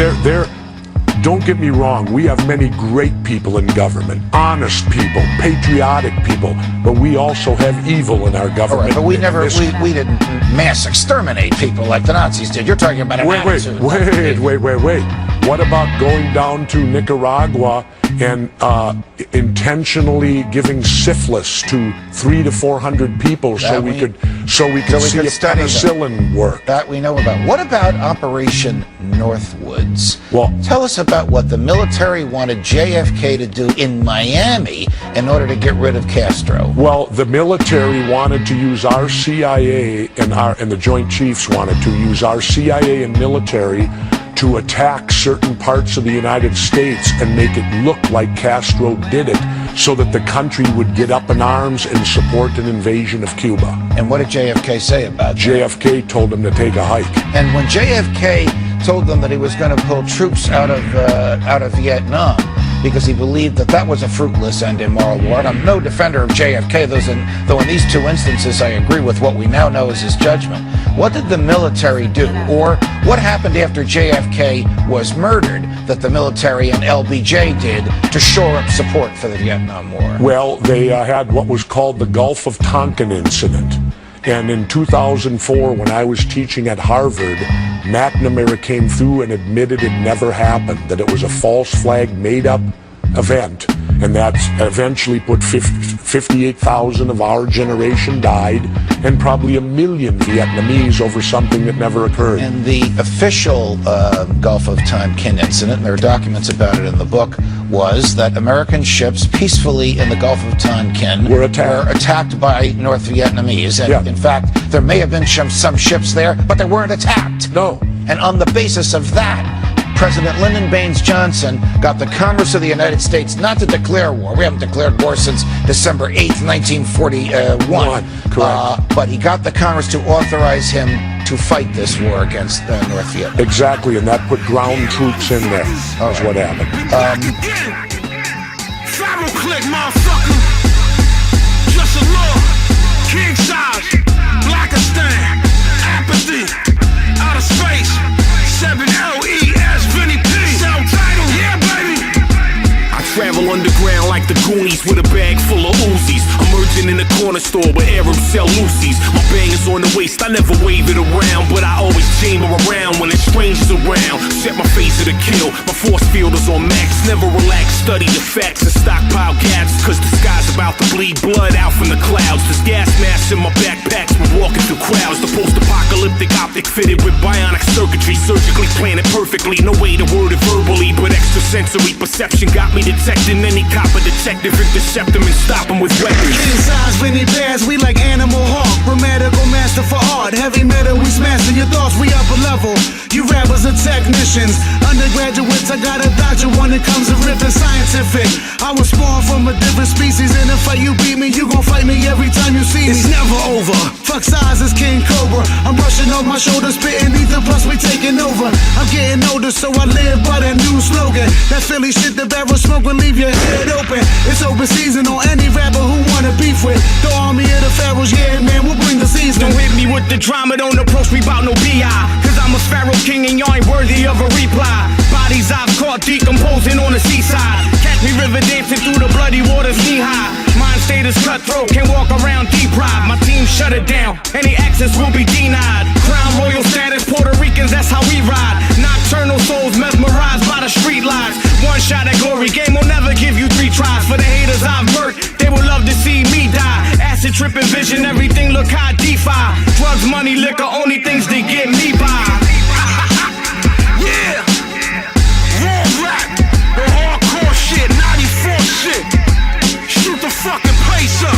Don't get me wrong. We have many great people in government, honest people, patriotic people, but we also have evil in our government. Right, but we didn't mass exterminate people like the Nazis did. You're talking about an attitude. Wait. What about going down to Nicaragua and intentionally giving syphilis to 300 to 400 people so we could see if penicillin worked? That we know about. What about Operation Northwoods? Well, tell us about what the military wanted JFK to do in Miami in order to get rid of Castro. Well, the military wanted to use our CIA and the Joint Chiefs wanted to use our CIA and military to attack certain parts of the United States and make it look like Castro did it so that the country would get up in arms and support an invasion of Cuba. And what did JFK say about that? JFK told him to take a hike. And when JFK told them that he was going to pull troops out of Vietnam because he believed that that was a fruitless and immoral war, and I'm no defender of JFK, though in these two instances I agree with what we now know is his judgment. What did the military do? Or what happened after JFK was murdered that the military and LBJ did to shore up support for the Vietnam War? Well, they had what was called the Gulf of Tonkin incident. And in 2004, when I was teaching at Harvard, McNamara came through and admitted it never happened, that it was a false flag made-up event. And that eventually put 58,000 of our generation died, and probably 1 million Vietnamese over something that never occurred. And the official Gulf of Tonkin incident, and there are documents about it in the book, was that American ships peacefully in the Gulf of Tonkin were attacked by North Vietnamese. And in fact, there may have been some ships there, but they weren't attacked. No. And on the basis of that, President Lyndon Baines Johnson got the Congress of the United States not to declare war. We haven't declared war since December 8th, 1941. Correct. But he got the Congress to authorize him to fight this war against North Vietnam. Exactly, and that put ground troops in there. That's what happened. Travel click, motherfucker. Just a law. King size. Blackistan. Apathy. Outer space. 7LES Vinny P. Sound title. Yeah, baby. I travel underground like the Goonies with a bag full of Uzis. Emerging in the corner store where Arabs sell loosies. My bang is on the waist, I never wave it around, but I always chamber around when it's strangers around. Set my face to the kill, my force field is on max. Never relax, study the facts and stockpile gas, cause the sky's about to bleed blood out from the clouds. There's gas masks in my backpacks when walking through crowds. The post-apocalyptic optic fitted with bionic circuitry, surgically planted perfectly. No way to word it verbally, but extrasensory perception got me detecting any copper detective, intercept them and stop them with weapons. King size, Vinny Bears, we like Animal Hawk. Grammatical master for art. Heavy metal, we smashing your thoughts, we up a level. You rappers are technicians. Undergraduates, I got a doctorate when it comes to ripping scientific. I was spawned from a different species. In a fight you beat me, you gon' fight me every time you see me. It's never over. Fuck size, it's King Cobra. I'm rushing off my shoulders, spitting ether, plus we taking over. I'm getting older, so I live by that new slogan. That Philly shit, the barrel smoke will leave your head open. It's open season on any rapper who wanna beef with. The army of the pharaohs, yeah man, we'll bring the season. Don't hit me with the drama, don't approach me about no BI. Cause I'm a pharaoh king and y'all ain't worthy of a reply. Bodies I've caught decomposing on the seaside. Catch me river dancing through the bloody waters knee high. Mind state is cutthroat, can't walk around deprived. My team shut it down, any access will be denied. Crown royal status, Puerto Ricans, that's how we ride. Nocturnal souls mesmerized by the street lights. One shot at glory, game will never give you 3 tries. For the haters I've murked, they would love to see me die. Acid tripping vision, everything look high DeFi. Drugs, money, liquor, only things they get me by. Yeah, raw rap, the hardcore shit, 94 shit. Shoot the fucking place up.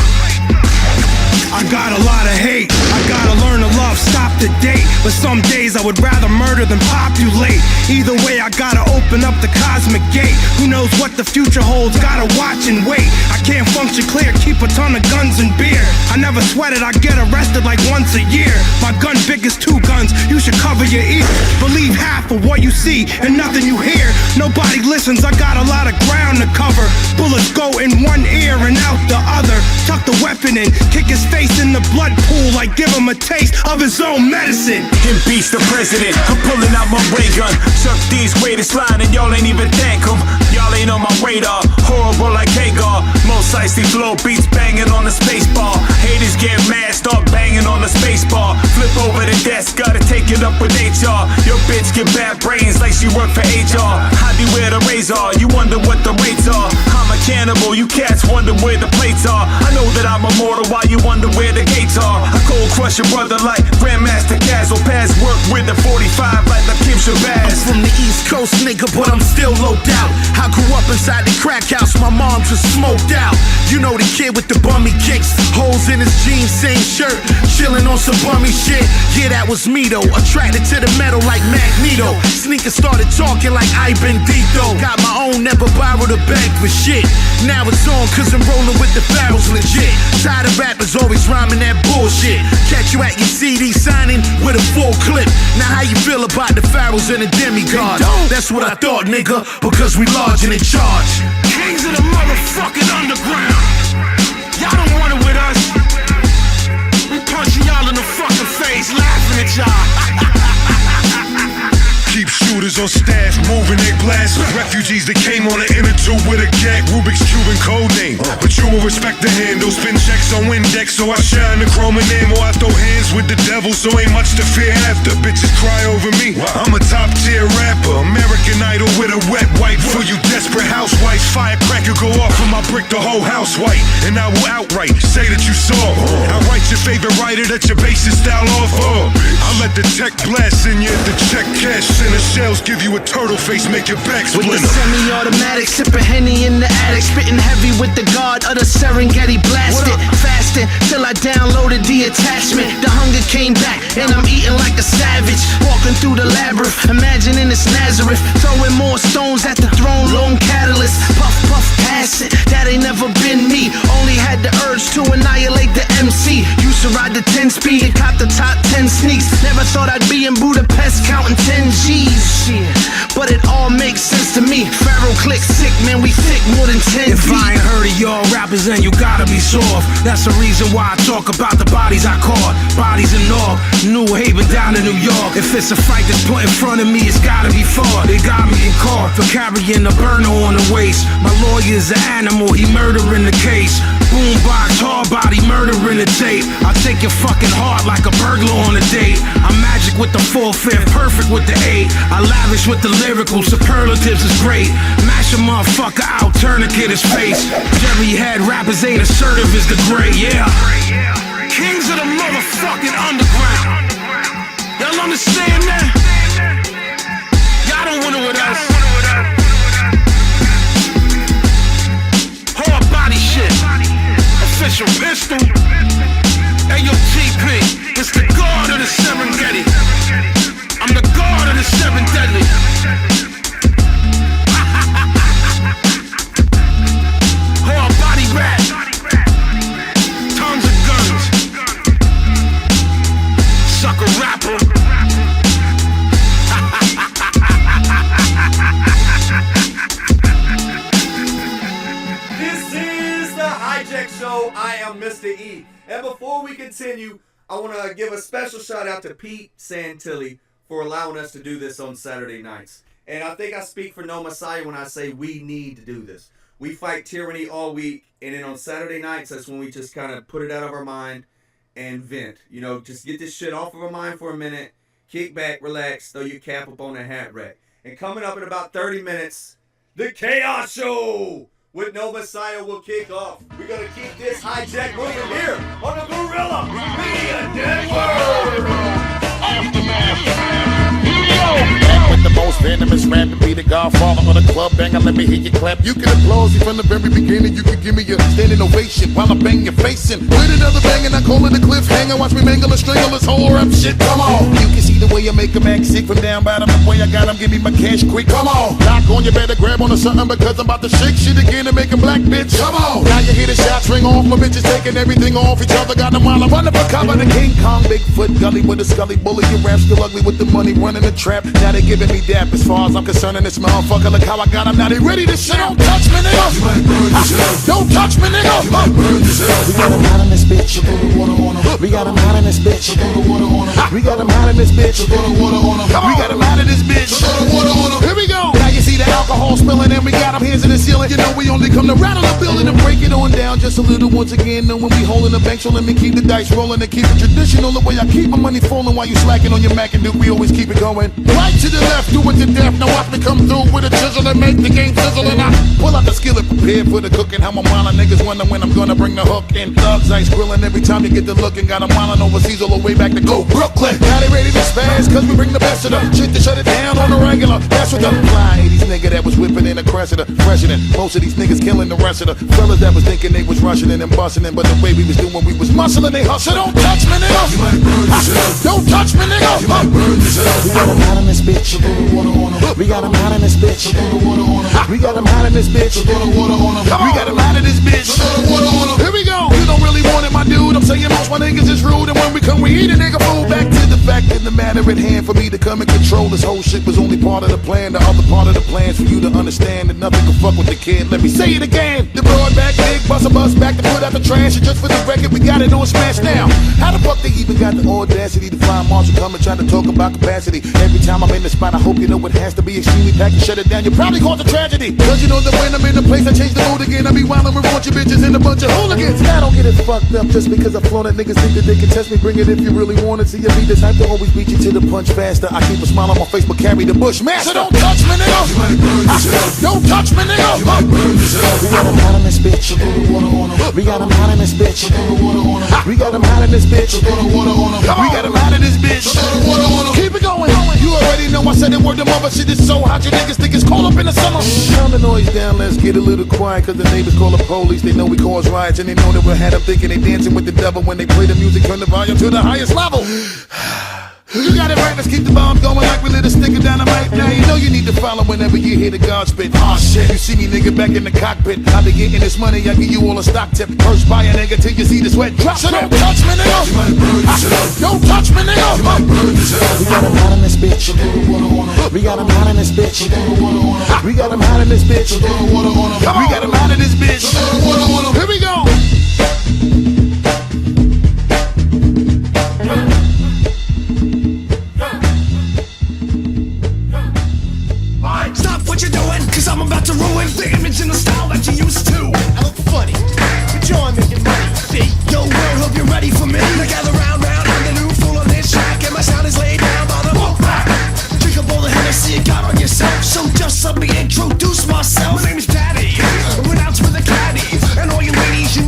I got a lot of hate, I gotta learn to love, stop the date. But some days I would rather murder than populate. Either way I gotta open up the cosmic gate. Who knows what the future holds, gotta watch and wait. I can't function clear, keep a ton of guns and beer. I never sweat it, I get arrested like once a year. My gun big as 2 guns, you should cover your ears. Believe half of what you see and nothing you hear. Nobody listens, I got a lot of ground to cover. Bullets go in one ear and out the other. Tuck the weapon in, kick his face in the blood pool, like give him a taste of his own medicine. Him beats the president, I'm pulling out my ray gun. Chuck D's greatest line and y'all ain't even thank him. Y'all ain't on my radar, horrible like Hagar. Most icy flow beats banging on the space bar. Haters get mad, start banging on the space bar. Flip over the desk, gotta take it up with HR. Your bitch get bad brains like she work for HR. I beware the razor, you wonder what the rates are. I'm a cannibal, you cats wonder where the plates are. I know that I'm immortal, while you wonder where the gates are. I cold crush your brother like Grandmaster Caz, or pass work with the 45 like the Kim Shabazz. I'm from the East Coast, nigga, but I'm still low doubt. I grew up inside the crack house, my mom just smoked out. You know the kid with the bummy kicks, holes in his jeans, same shirt, chilling on some bummy shit. Yeah, that was me though, attracted to the metal like Magneto. Sneakers started talking like I Bendito. Got my own, never borrowed a bag for shit. Now it's on cause I'm rolling with the barrels legit. Tired of rappers always rhyming that bullshit. Catch you at your CD signing with a full clip. Now how you feel about the pharaohs and the demigods? That's what I thought, nigga, because we large and in charge. Kings of the motherfucking underground. Y'all don't want it with us. We punching y'all in the fucking face, laughing at y'all. Keep shooters on staff, moving they blast. Refugees that came on the inner tube with a gag, Rubik's Cuban code name. But you will respect the handle, spin checks on Windex, so I shine the chrome and name. Or I throw hands with the devil, so ain't much to fear after. Bitches cry over me, I'm a top tier rapper. American Idol with a wet wipe for you desperate housewives. Firecracker go off from my brick, the whole house white. And I will outright say that you saw. I write your favorite writer that your basic style off of. I let the tech blast in you at the check cash. The shells give you a turtle face, make your back splinter. With the semi-automatic, sipping Henny in the attic, spitting heavy with the guard of the Serengeti blasted. Fasting till I downloaded the attachment. The hunger came back and I'm eating like a savage. Walking through the labyrinth, imagining it's Nazareth. Throwing more stones at the throne, lone catalyst. Puff, puff, pass it, that ain't never been me. Only had the urge to annihilate the MC. Used to ride the 10-speed and cop the top 10 sneaks. Never thought I'd be in Budapest counting 10 G's. But it all makes sense to me. Pharaoh click sick, man, we thick more than 10 If I ain't heard of y'all rappers, then you gotta be soft. That's the reason why I talk about the bodies I caught. Bodies in North, New Haven down to New York. If it's a fight that's put in front of me, it's gotta be fought. They got me in court for carrying a burner on the waist. My lawyer's an animal, he murdering the case. Boombox, hard body, murdering the tape. I take your fucking heart like a burglar on a date. I'm magic with the 4/5, perfect with the 8. I lavish with the lyrical, superlatives is great. Mash a motherfucker out, tourniquet his face. Jerry head rappers ain't assertive as the gray, yeah. Kings of the motherfucking underground. Y'all understand that? Y'all don't want it with us. Hard body shit. Official pistol. Ayo TP, it's the god of the Serengeti. I'm the god of the 7 deadly. Hard body rap. Tons of guns. Sucker rapper. This is the Hijack Show. I am Mr. E. And before we continue, I want to give a special shout out to Pete Santilli for allowing us to do this on Saturday nights. And I think I speak for No Messiah when I say we need to do this. We fight tyranny all week, and then on Saturday nights, that's when we just kind of put it out of our mind and vent. You know, just get this shit off of our mind for a minute, kick back, relax, throw your cap up on the hat rack. And coming up in about 30 minutes, the Chaos Show with No Messiah will kick off. We're going to keep this hijack moving here on the Gorilla Media Network. Back with the most venomous rap to be the godfather on the club banger. Let me hear you clap. You can applaud me from the very beginning. You can give me a standing ovation while I bang your face in. With another bang and I call it a cliffhanger. Watch me mangle and strangle this whole rap shit. Come on. You can see the way I make a act sick from down bottom. The way I got him, give me my cash quick. Come on. Knock on, you better grab on to something because I'm about to shake shit again and make a black bitch. Come on. Now you hear the shots ring off. My bitches taking everything off each other. Got them while I'm running for cover. The King Kong, Bigfoot, Gully with a scully bully. Your rap still ugly with the money running the trap. Now they giving me dap. As far as I'm concerned, in this motherfucker, look how I got him. Now they ready to shit. Don't touch me, nigga. Don't touch me, nigga. We got him hot in this bitch. We got him hot in this bitch. We got him hot in this bitch. We got him hot in this bitch. Here we go. Now you see the alcohol spilling, and we got them hands in the ceiling. You know we only come to rattle the building and break it on down just a little once again. Knowing we holding the bank, so let me keep the dice rolling and keep it traditional. The way I keep my money falling while you slacking on your Mac and Duke, we always keep it going. Right to the left, do it to death. Now watch me come through with a chisel and make the game sizzle. And I pull out the skillet, prepared for the cooking. How my mile niggas wonder when I'm gonna bring the hook in. Thugs ice grilling every time you get the looking. Got a mile overseas all the way back to go Brooklyn. Now they ready to spaz, cause we bring the best of them. Shit to shut it down on the regular. That's what the fly 80s nigga that was whipping in a Cressida. Fresher than most of these niggas killing the rest of the fellas that was thinking they was rushing in and busting in. But the way we was doing, we was muscling, they hustle. Don't touch me, nigga. You might burn yourself. Don't touch me, nigga. You might burn yourself. We got them hot in this bitch. We got them hot in this bitch. We got them hot in this bitch. We got them hot in this bitch. Here we go. You don't really want it, my dude. I'm saying most my niggas is rude, and when we come, we eat a nigga food. Back to the fact that the matter at hand for me to come and control this whole shit was only part of the plan. The other part of the plan's for you to understand that nothing can fuck with the kid. Let me say it again. The broad back, big bust a bus back to put out the trash. And just for the record, we got it on smash now. How the fuck they even got the audacity to find Marshall come and try to talk about capacity? Every time I'm in the spot, I hope you know it has to be extremely packed and shut it down. You probably cause a tragedy. Cause you know that when I'm in the place, I change the mood again. I be wildin' with raunchy bitches and a bunch of hooligans. Now I don't get it fucked up just because I flown it. Niggas think that they can test me. Bring it if you really want it. See, you be the type to always beat you to the punch faster. I keep a smile on my face, but carry the bush master. Don't touch me, nigga. You might burn yourself. Don't touch me, nigga. You might burn yourself. We got them hot in this bitch. We got them hot in this bitch. We got them hot in this bitch. We got them hot in this bitch. Keep it going. You already know I said it word to mother. Shit is so hot, you niggas think it's cold up in the summer. Turn the noise down, let's get a little quiet. Cause the neighbors call the police. They know we cause riots, and they know that we had them thinking they dancing with the devil. When they play the music, turn the volume to the highest level. You got it right, let's keep the bomb going like we lit a stick of dynamite. Now you know you need to follow whenever you hear the God spit. Aw shit, you see me nigga back in the cockpit. I be getting this money, I give you all a stock tip. First buy a nigga till you see the sweat drop. So don't touch me, nigga. You might burn yourself. Don't touch me, nigga. You might burn yourself. We got them hot in this bitch. We got them hot in this bitch. We got them hot in this bitch. We got them hot in this bitch. Here we go. Stop what you're doing, cause I'm about to ruin the image and the style that you used to. I look funny, but you're making money. See? Yo, world, hope you're ready for me. Now gather round, I'm the new fool on this track, and my sound is laid down by the book back. Drink up all the Hennessy you got on yourself. So just let me introduce myself. My name is Daddy, pronounced with a caddy. And all you ladies, you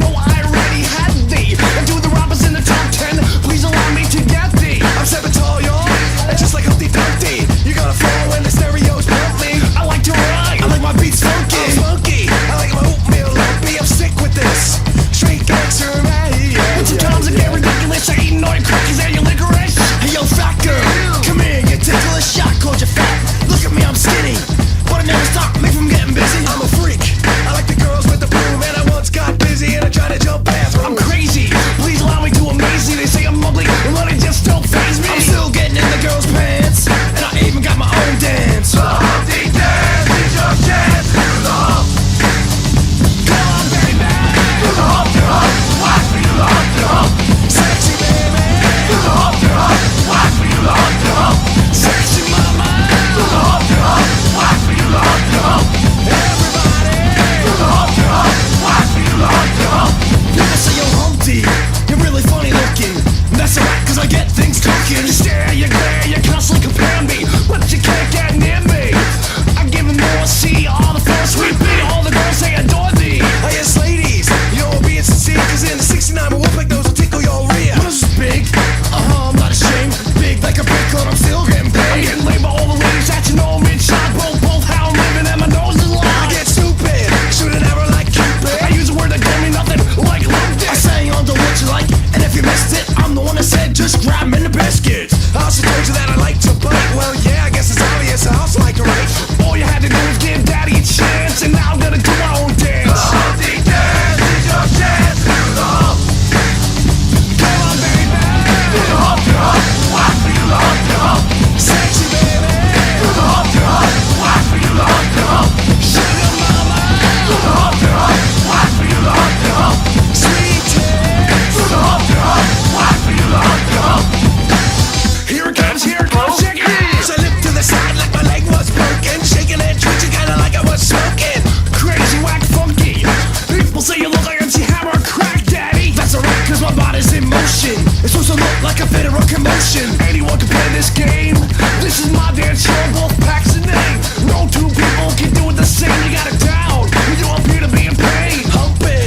like a federal commotion. Anyone can play this game. This is my dance show, both packs a name. No two people can do it the same. You got it down. You appear to be in pain. Humping,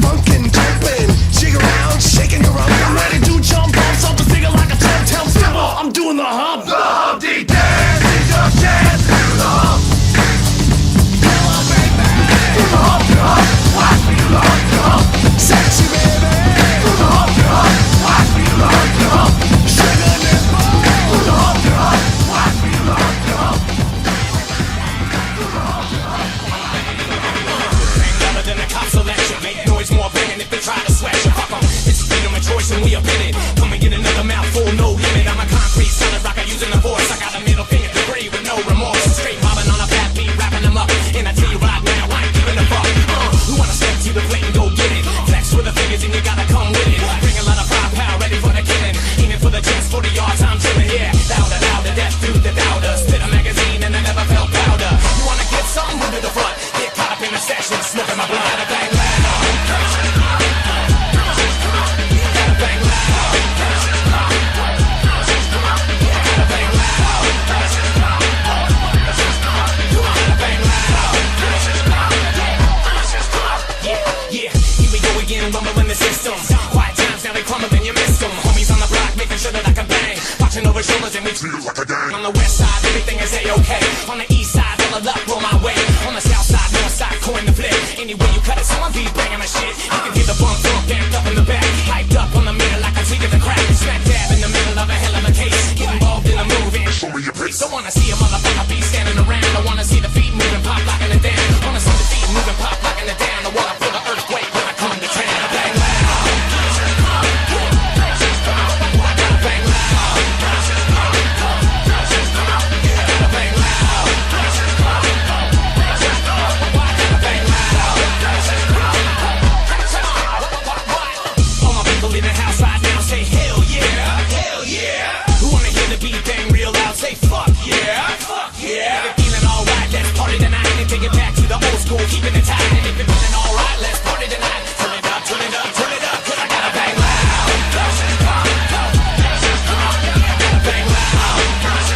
funkin', jumping, jig around, shaking your rump. I'm ready to jump off something bigger like a 10-10 symbol. I'm doing the hump. The Humpty Dance is your chance to do the hump. Come on, baby. Do the hump, watch me do the hump. Sexy baby. Do the hump, watch me do the hump. Sugar nipple. Do the hump, watch me do the hump. Louder than a cop selection. Make noise more banging if they try to sweat you. Fuck 'em. It's freedom of choice and we up in it. Come and get another mouthful, no limit. I'm a concrete solid rocker using the voice. I got a middle finger degree with no remorse. Straight mobbing on a fat beat, wrapping them up. And I tell you right now, I ain't giving a fuck. You wanna step to the plate and go get it. Flex with the fingers and you gotta come with it. Bring a lot of firepower, ready for the killing. Aiming for the chest, 40 yards, I'm chilling. Yeah, louder, louder, death to the doubter. Spit a magazine and I never felt prouder. You wanna get something, move to the front. Get caught up in the session, smoking my blood. I bang loud. Rumbling the system. Quiet times, now they crumble and you miss them. Homies on the block, making sure that I can bang. Watching over shoulders and we treat it like a gang. On the west side, everything is A-okay. On the east side, all the luck roll my way. On the south side, north side, coin the flip. Anyway you cut it, someone be banging my shit. You can hear the bump amped up in the back. Hyped up on the middle like a tweak of the crack. Smack dab in the middle of a hell of a case. Get involved in the move and show me your pace. Don't wanna see a motherfucker be standing around. I wanna see the feet moving, pop, locking it down. Wanna see the feet moving, pop, locking it down. I wanna feel the earthquake when I come to town. Bang loud. Take it back to the old school, keeping it tight. And if you're feeling alright, let's party tonight. Turn it up, turn it up, turn it up, cause I gotta bang loud. Gotta bang loud. Gotta bang loud. Gotta bang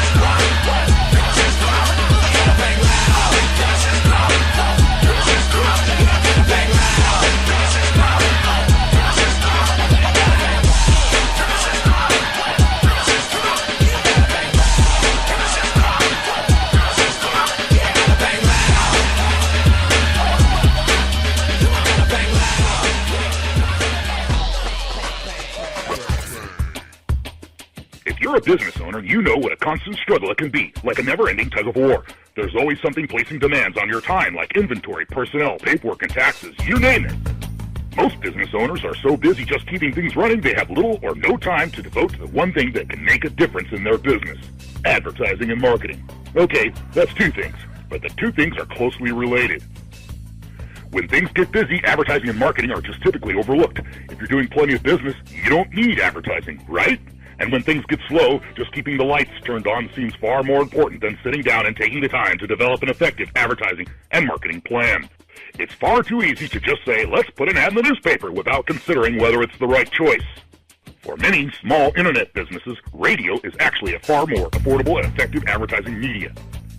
If you're a business owner, you know what a constant struggle it can be, like a never-ending tug of war. There's always something placing demands on your time, like inventory, personnel, paperwork, and taxes, you name it. Most business owners are so busy just keeping things running, they have little or no time to devote to the one thing that can make a difference in their business: advertising and marketing. Okay, that's two things, but the two things are closely related. When things get busy, advertising and marketing are just typically overlooked. If you're doing plenty of business, you don't need advertising, right? And when things get slow, just keeping the lights turned on seems far more important than sitting down and taking the time to develop an effective advertising and marketing plan. It's far too easy to just say, let's put an ad in the newspaper, without considering whether it's the right choice. For many small internet businesses, radio is actually a far more affordable and effective advertising media.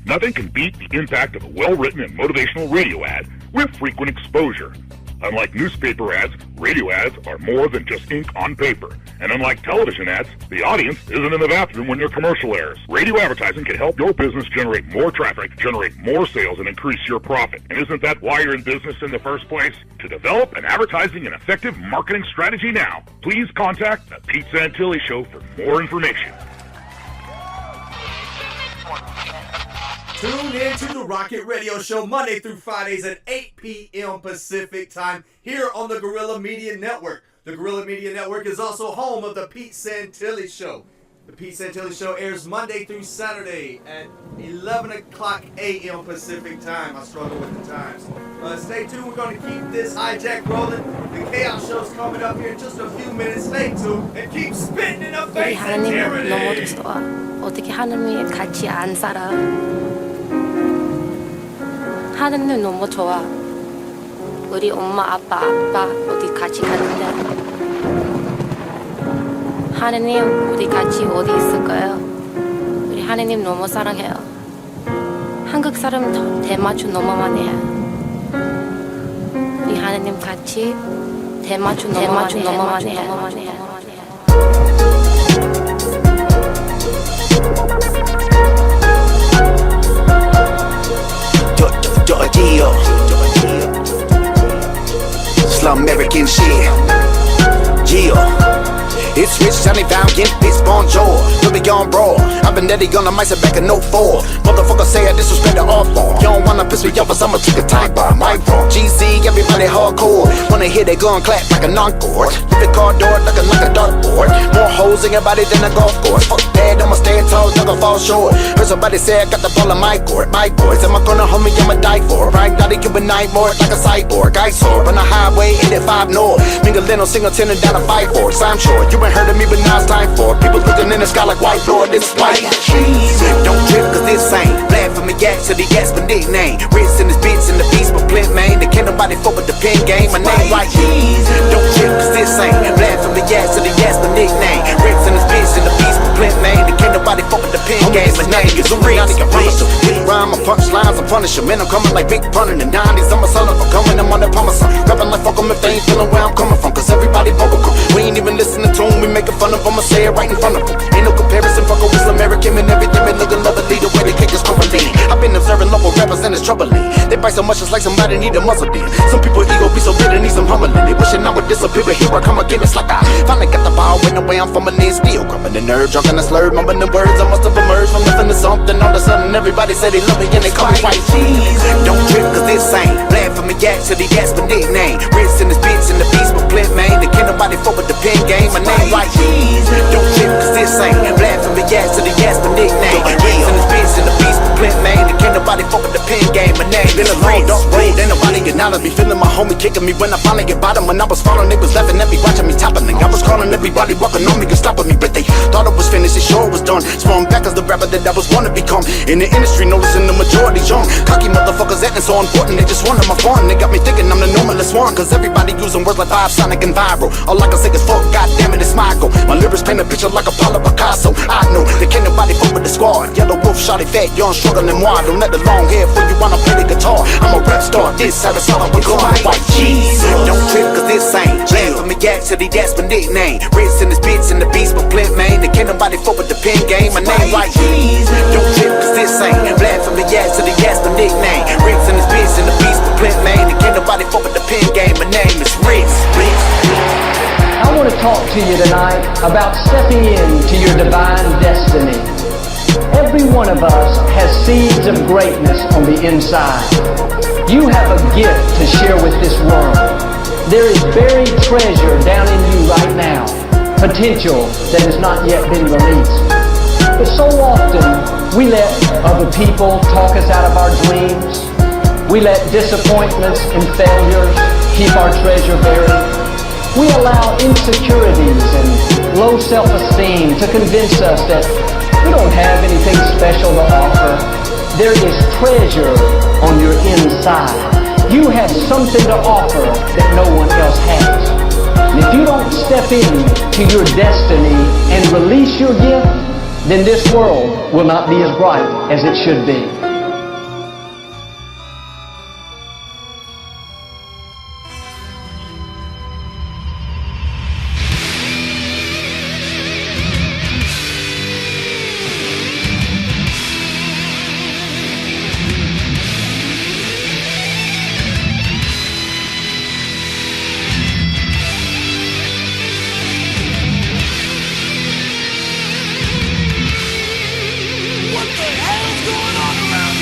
Nothing can beat the impact of a well-written and motivational radio ad with frequent exposure. Unlike newspaper ads, radio ads are more than just ink on paper. And unlike television ads, the audience isn't in the bathroom when your commercial airs. Radio advertising can help your business generate more traffic, generate more sales, and increase your profit. And isn't that why you're in business in the first place? To develop an advertising and effective marketing strategy now, please contact The Pete Santilli Show for more information. Tune in to the Rocket Radio Show Monday through Fridays at 8 p.m. Pacific Time here on the Guerrilla Media Network. The Guerrilla Media Network is also home of the Pete Santilli Show. The Pete Santilli Show airs Monday through Saturday at 11 o'clock a.m. Pacific Time. I struggle with the times. Stay tuned. We're going to keep this hijack rolling. The Chaos Show's coming up here in just a few minutes. Stay tuned and keep spitting in the face of tyranny. 너무 좋아. 어떻게 하느님 같이 안 살아? 하느님 너무 좋아. 우리 엄마 아빠 어디 같이 가는데 하느님, 우리 같이 어디 있을까요? 우리 하느님 너무 사랑해요. 한국 사람 대마초 너무 많이 해요. 우리 하느님 같이 대마초 너무 많이 해요. Geo. Slum American shit. Geo. It's rich, Johnny Valiant, it's Bon Jour. We'll be on broad. I've been Eddie on the mic, so back in 04. Motherfucker say I disrespect the art form. You don't wanna piss me off, cause I'ma take a time bomb. My wrong. GZ, everybody hardcore. Wanna hear they gun clap like an encore. If the car door looking like a dartboard. More hoes in your body than a golf course. Fuck that, I'ma stand tall, never fall short. Heard somebody say I got the ball of my court. My boys, am I gonna homie, I'ma die for. Right now they Cuban night more like a cyborg. I soar on the highway, 85 north. Mingling on single tenor down to 5-4. I'm sure you ain't heard of me, but now it's time for people looking in the sky like white Lord. This white cheese. Don't trip, cause this ain't blasphemy, yak, so the gas my nickname. Ritz in this bitch in the beast, but Flint, man. They can't nobody fuck with the pen game. My name white cheese. Don't trip, cause this ain't blasphemy, yak, so the gas my nickname. Ritz in this bitch in the beast, but Flint, man. They can't nobody fuck with the pen game. My name is Ritz. Big rhyme, I punch lines, I punish them. Man, I'm coming like Big Pun in the 90s. I'm a son of a coming, I'm on that promise. Rapping like fuck them if they ain't feeling where I'm coming from. Cause everybody bubblegum. We ain't even listening to them, we making fun of them. I'ma say it right in front of them. Ain't no comparison, fuck a whistle American and everything. Been looking lovely the way they kick us currently. I've been observing local rappers and it's troubling. They bite so much it's like somebody need a muzzle in. Some people ego be so bitter, need some humbling. They wishing I would disappear, but here I come again. It's like I finally got the power in the way I'm fumbling. Still grubbing the nerve, drunk and a slur, mumbling the words. I must have emerged from nothing to something. All of a sudden everybody say they love me and they call me white cheese. Don't trip cause this ain't blasphemy, yak, so the gas my nickname. Ritz in this bitch in the beast, but Flint, man. They can't nobody fuck with the pen game. My name white cheese. Don't trip cause this ain't blasphemy, yak, so the gas my nickname. Ritz in this bitch in the beast, but Flint, man. They can't nobody fuck with the pen game. My name been a long dark road, ain't nobody get out of me. Feeling my homie kicking me when I finally get bottom. When I was falling, they was laughing at me, watching me toppling. I was calling everybody walking on me, could stop me, but they thought it was finished, it sure was done. Sprung back as the rapper that I was wanna become. In the industry, noticing the majority young. Cocky motherfuckers acting so important, they just wanted my fun. They got me thinking I'm the normalest one, cause everybody using words like Vibe, Sonic, and Viral. All I can say is fuck, goddamn it, it's my goal. My lyrics paint a picture like a Pablo Picasso. I know, they can't nobody fuck with the squad. Yellow Wolf, shawty fat, young, struggling moi. Don't let the long hair fool you wanna play the guitar. I'm a rap star, this how it's all I'm going. White cheese. Don't trip cause this ain't blasphemy, yak, so the gas my nickname. Ritz in this bitch in the beast, but Flint, man. They can't nobody fuck with the pen game. My name white cheese. Don't trip cause this ain't blasphemy, yak, so the gas my nickname. Ritz in this bitch in the beast, but Flint, man. They can't nobody fuck with the pen game. My name is Ritz. I want to talk to you tonight about stepping into your divine destiny. Every one of us has seeds of greatness on the inside. You have a gift to share with this world. There is buried treasure down in you right now, potential that has not yet been released. But so often, we let other people talk us out of our dreams. We let disappointments and failures keep our treasure buried. We allow insecurities and low self-esteem to convince us that we don't have anything special to offer. There is treasure on your inside. You have something to offer that no one else has. And if you don't step into your destiny and release your gift, then this world will not be as bright as it should be. What the hell's going on around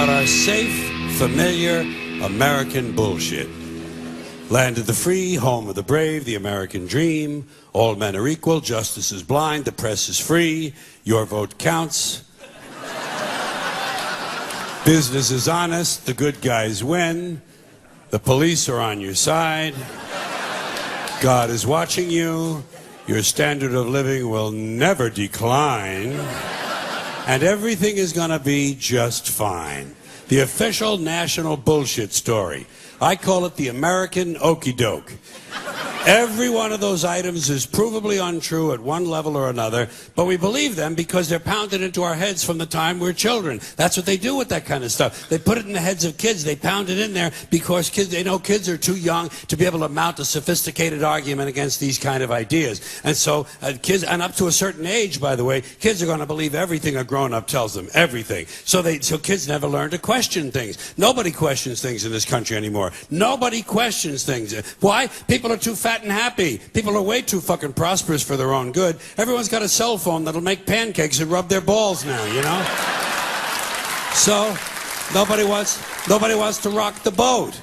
about our safe, familiar American bullshit. Land of the free, home of the brave, the American dream. All men are equal, justice is blind, the press is free, your vote counts. Business is honest, the good guys win. The police are on your side. God is watching you. Your standard of living will never decline. And everything is gonna be just fine. The official national bullshit story. I call it the American okey doke. Every one of those items is provably untrue at one level or another, but we believe them because they're pounded into our heads from the time we're children. That's what they do with that kind of stuff. They put it in the heads of kids. They pound it in there because they know kids are too young to be able to mount a sophisticated argument against these kind of ideas. And so kids, and up to a certain age, by the way, kids are going to believe everything a grown-up tells them, everything. So kids never learn to question things. Nobody questions things in this country anymore. Nobody questions things. Why? People are too fat and happy. People are way too fucking prosperous for their own good. Everyone's got a cell phone that'll make pancakes and rub their balls now, you know? So nobody wants to rock the boat.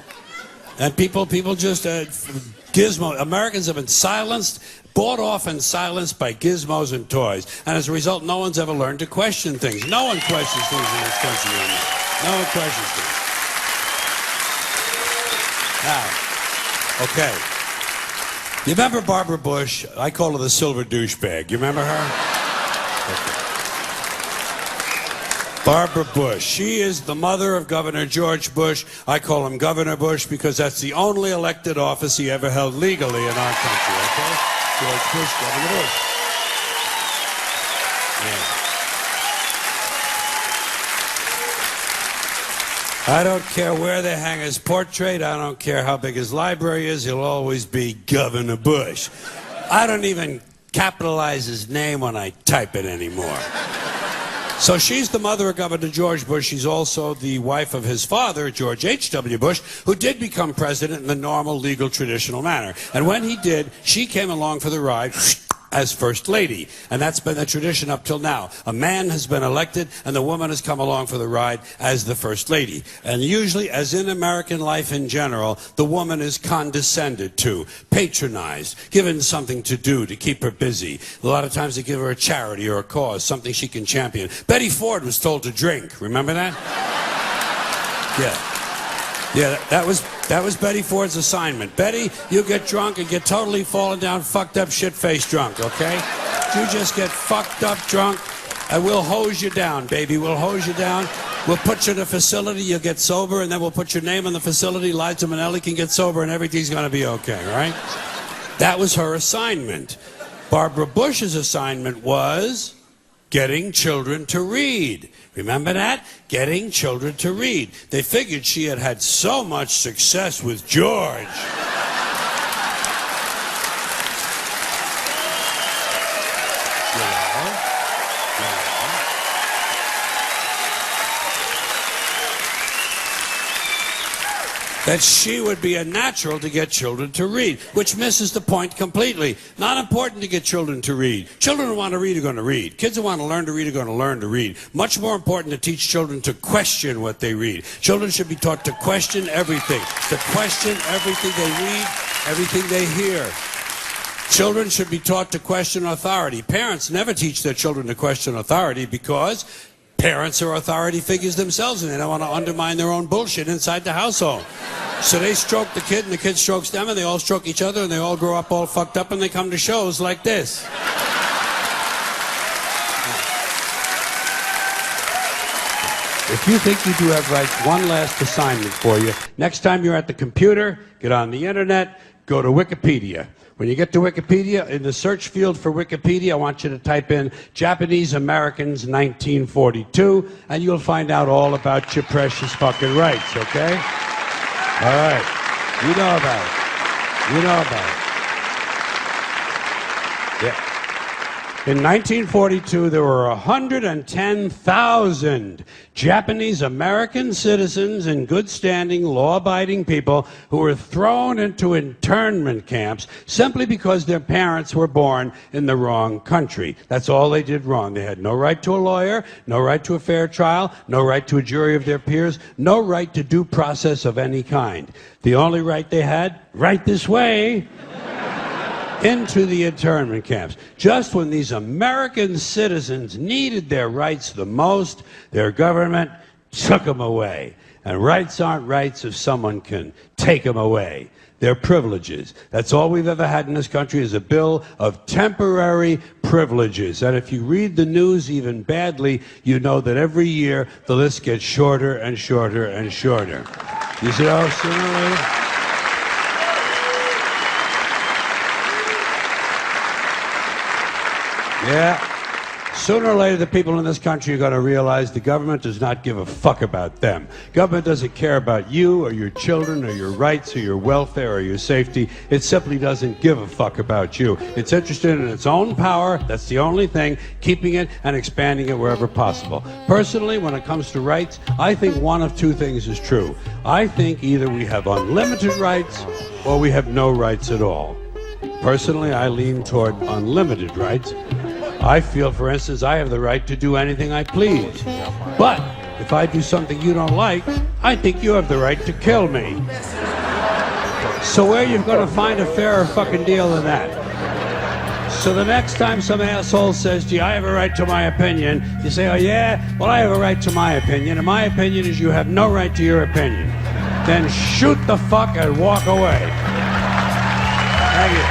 And people just gizmo. Americans have been silenced, bought off and silenced by gizmos and toys. And as a result, no one's ever learned to question things. No one questions things in this country anymore. No one questions things. Now, okay. You remember Barbara Bush? I call her the silver douchebag. You remember her? Okay. Barbara Bush. She is the mother of Governor George Bush. I call him Governor Bush because that's the only elected office he ever held legally in our country, okay? George Bush, Governor Bush. Yeah. I don't care where they hang his portrait. I don't care how big his library is. He'll always be Governor Bush. I don't even capitalize his name when I type it anymore. So she's the mother of Governor George Bush. She's also the wife of his father, George H.W. Bush, who did become president in the normal, legal, traditional manner. And when he did, she came along for the ride as First Lady. And that's been the tradition up till now. A man has been elected and the woman has come along for the ride as the First Lady. And usually, as in American life in general, the woman is condescended to, patronized, given something to do to keep her busy. A lot of times they give her a charity or a cause, something she can champion. Betty Ford was told to drink. Remember that? Yeah. Yeah, that was Betty Ford's assignment. Betty, you get drunk and get totally fallen down, fucked up, shit-faced drunk, okay? You just get fucked up drunk, and we'll hose you down, baby. We'll hose you down. We'll put you in a facility, you'll get sober, and then we'll put your name in the facility. Liza Minnelli can get sober, and everything's going to be okay, right? That was her assignment. Barbara Bush's assignment was getting children to read. Remember that? Getting children to read. They figured she had had so much success with George. That she would be a natural to get children to read, which misses the point completely. Not important to get children to read. Children who want to read are going to read. Kids who want to learn to read are going to learn to read. Much more important to teach children to question what they read. Children should be taught to question everything, to question everything they read, everything they hear. Children should be taught to question authority. Parents never teach their children to question authority because parents are authority figures themselves and they don't want to undermine their own bullshit inside the household. So they stroke the kid and the kid strokes them and they all stroke each other and they all grow up all fucked up and they come to shows like this. If you think you do have rights, one last assignment for you. Next time you're at the computer, get on the internet, go to Wikipedia. When you get to Wikipedia, in the search field for Wikipedia, I want you to type in Japanese Americans 1942, and you'll find out all about your precious fucking rights, okay? All right. You know about it. You know about it. Yeah. In 1942, there were 110,000 Japanese American citizens in good standing, law-abiding people who were thrown into internment camps simply because their parents were born in the wrong country. That's all they did wrong. They had no right to a lawyer, no right to a fair trial, no right to a jury of their peers, no right to due process of any kind. The only right they had, right this way, into the internment camps. Just when these American citizens needed their rights the most, their government took them away. And rights aren't rights if someone can take them away. They're privileges. That's all we've ever had in this country is a bill of temporary privileges. And if you read the news even badly, you know that every year the list gets shorter and shorter and shorter. You see how sooner or later? Yeah. Sooner or later, the people in this country are going to realize the government does not give a fuck about them. Government doesn't care about you or your children or your rights or your welfare or your safety. It simply doesn't give a fuck about you. It's interested in its own power. That's the only thing, keeping it and expanding it wherever possible. Personally, when it comes to rights, I think one of two things is true. I think either we have unlimited rights or we have no rights at all. Personally, I lean toward unlimited rights. I feel, for instance, I have the right to do anything I please. But if I do something you don't like, I think you have the right to kill me. So where are you going to find a fairer fucking deal than that? So the next time some asshole says, gee, I have a right to my opinion, you say, oh yeah? Well, I have a right to my opinion, and my opinion is you have no right to your opinion. Then shoot the fuck and walk away. Thank you.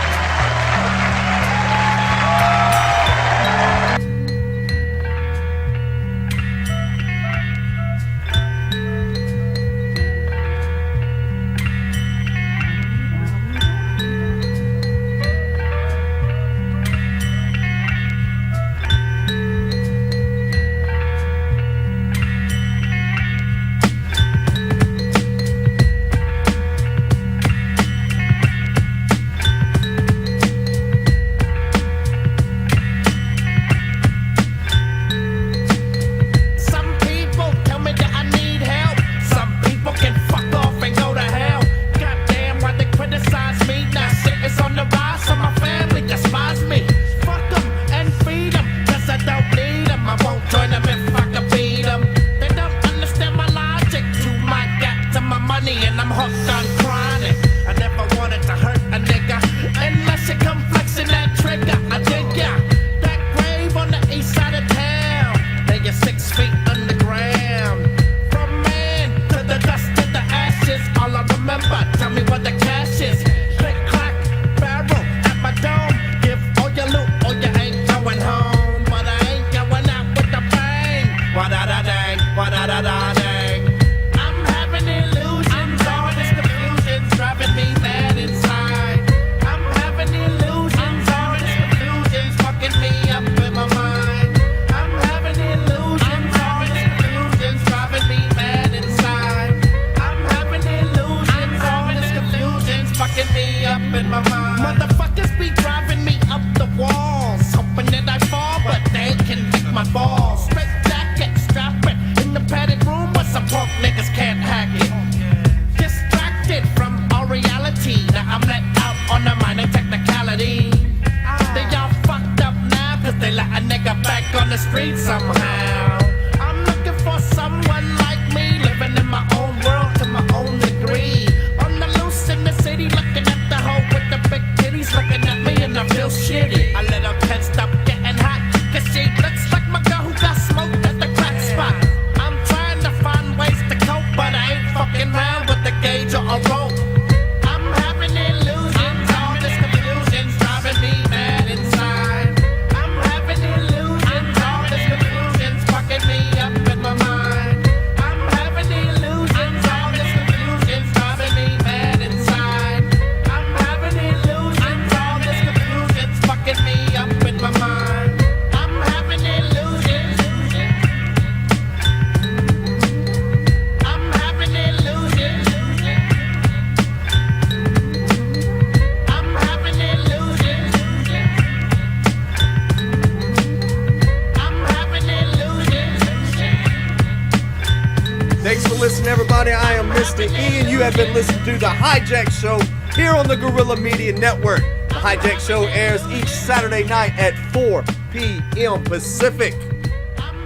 Mr. Ian. You have been listening to the Hijack Show here on the Guerrilla Media Network. The Hijack Show airs each Saturday night at 4 p.m. Pacific.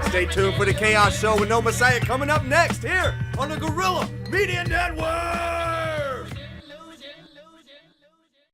Stay tuned for the Chaos Show with No Messiah coming up next here on the Guerrilla Media Network.